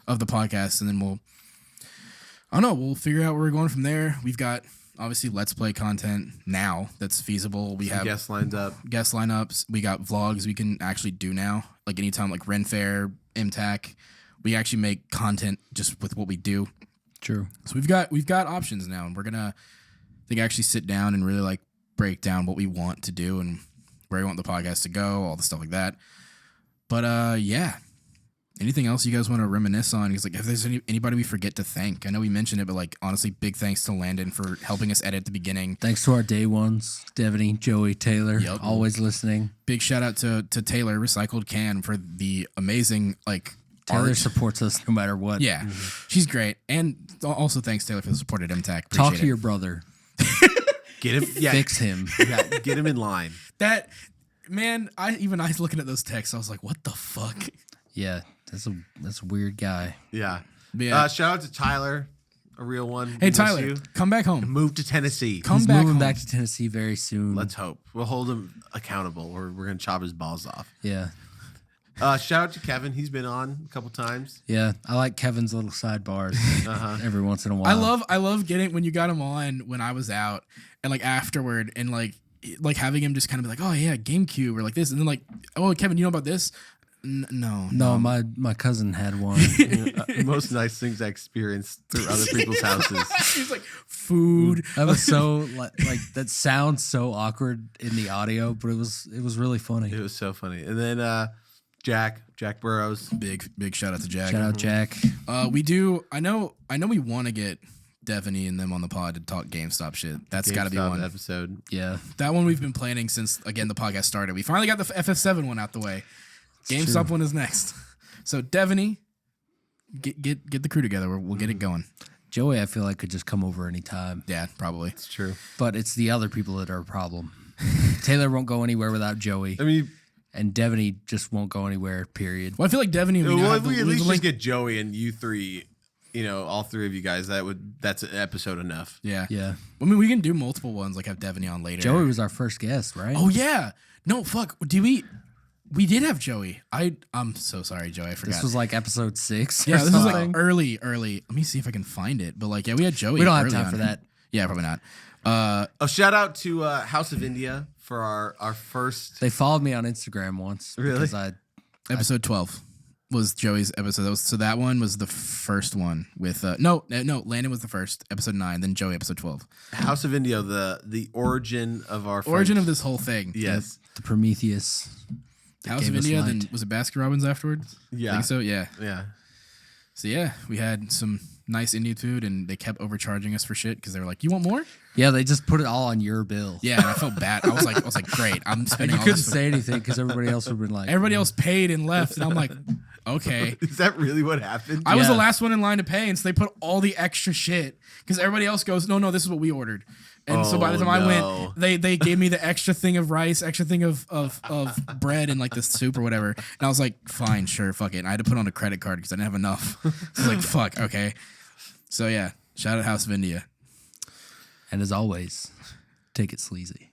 of the podcast, and then we'll figure out where we're going from there. We've got obviously Let's Play content now that's feasible. We have Guests lined up. guest lineups. We got vlogs we can actually do now. Like anytime, like Ren Fair, MTAC, we actually make content just with what we do. True. So we've got options now, and we're gonna actually sit down and really like break down what we want to do and where we want the podcast to go, all the stuff like that. But yeah. Anything else you guys want to reminisce on? Because like, if there's anybody we forget to thank, I know we mentioned it, but like honestly, big thanks to Landon for helping us edit at the beginning. Thanks to our day ones, Devaney, Joey, Taylor, Yep. always listening. Big shout out to Taylor Recycled Can for the amazing like Taylor art. supports us no matter what. Yeah, she's great, and also thanks Taylor for the support at MTAC. Talk Appreciate to it. your brother. Get him. Yeah, Fix him. yeah, get him in line. That man, I was looking at those texts, I was like, what the fuck? Yeah, that's a weird guy. Yeah. Yeah. Shout out to Tyler, a real one. Hey We miss Tyler, you. come back home. Move to Tennessee. Come He's back moving home. back to Tennessee very soon. Let's hope. We'll hold him accountable. We're gonna chop his balls off. Yeah. Shout out to Kevin. He's been on a couple times. Yeah. I like Kevin's little sidebars every once in a while. I love getting when you got him on when I was out and like afterward and like having him just kind of be like, oh yeah, GameCube or like this, and then like, oh Kevin, you know about this? No. No, my cousin had one. Most nice things I experienced through other people's houses. He's like food. That was so like that sounds so awkward in the audio, but it was really funny. It was so funny. And then Jack Burrows. Big shout out to Jack. Shout out Jack. We do. I know. We want to get Devaney and them on the pod to talk GameStop shit. That's got to be GameStop one. episode. Yeah. That one we've been planning since again the podcast started. We finally got the FF7 one out the way. GameStop true. one is next. So Devaney, get the crew together. We'll get it going. Joey, I feel like could just come over anytime, Yeah, probably. It's true. but it's the other people that are a problem. Taylor won't go anywhere without Joey, I mean, and Devaney just won't go anywhere. Period. Well, I feel like Devaney. We now well, have if the, we at the least link. just get Joey and you three, all three of you guys, that's an episode enough. Yeah. Yeah. I mean, we can do multiple ones. Like have Devaney on later. Joey was our first guest, right? Oh yeah. No fuck. Do we? We did have Joey. I'm so sorry, Joey. I forgot. This was like episode 6. yeah, or this was like something. early. Let me see if I can find it. But like, yeah, we had Joey. We don't have early time on. for that. Yeah, probably not. A shout out to House of India for our first. They followed me on Instagram once. Really? Because Episode 12 was Joey's episode. So that one was the first one with no. Landon was the first, episode 9. Then Joey, episode 12. House of India, the origin of our Origin friends- of this whole thing. Yes. the Prometheus. that House gave of us India. light. Then was it Baskin Robbins afterwards? Yeah. I think so. Yeah. Yeah. So yeah, we had some nice Indian food, and they kept overcharging us for shit because they were like, "You want more?" Yeah, they just put it all on your bill. Yeah, and I felt bad. I was like, "Great, I'm And spending you all couldn't this." say anything because everybody else would have been like, Everybody else paid and left, and I'm like, "Okay." Is that really what happened? I was the Yeah. last one in line to pay, and so they put all the extra shit because everybody else goes, "No, this is what we ordered." And so by the Oh, time I no. went, they gave me the extra thing of rice, extra thing of bread, and like the soup or whatever. And I was like, "Fine, sure, fuck it." And I had to put on a credit card because I didn't have enough. So I was like, "Fuck, okay." So yeah, shout out House of India. and as always, take it sleazy.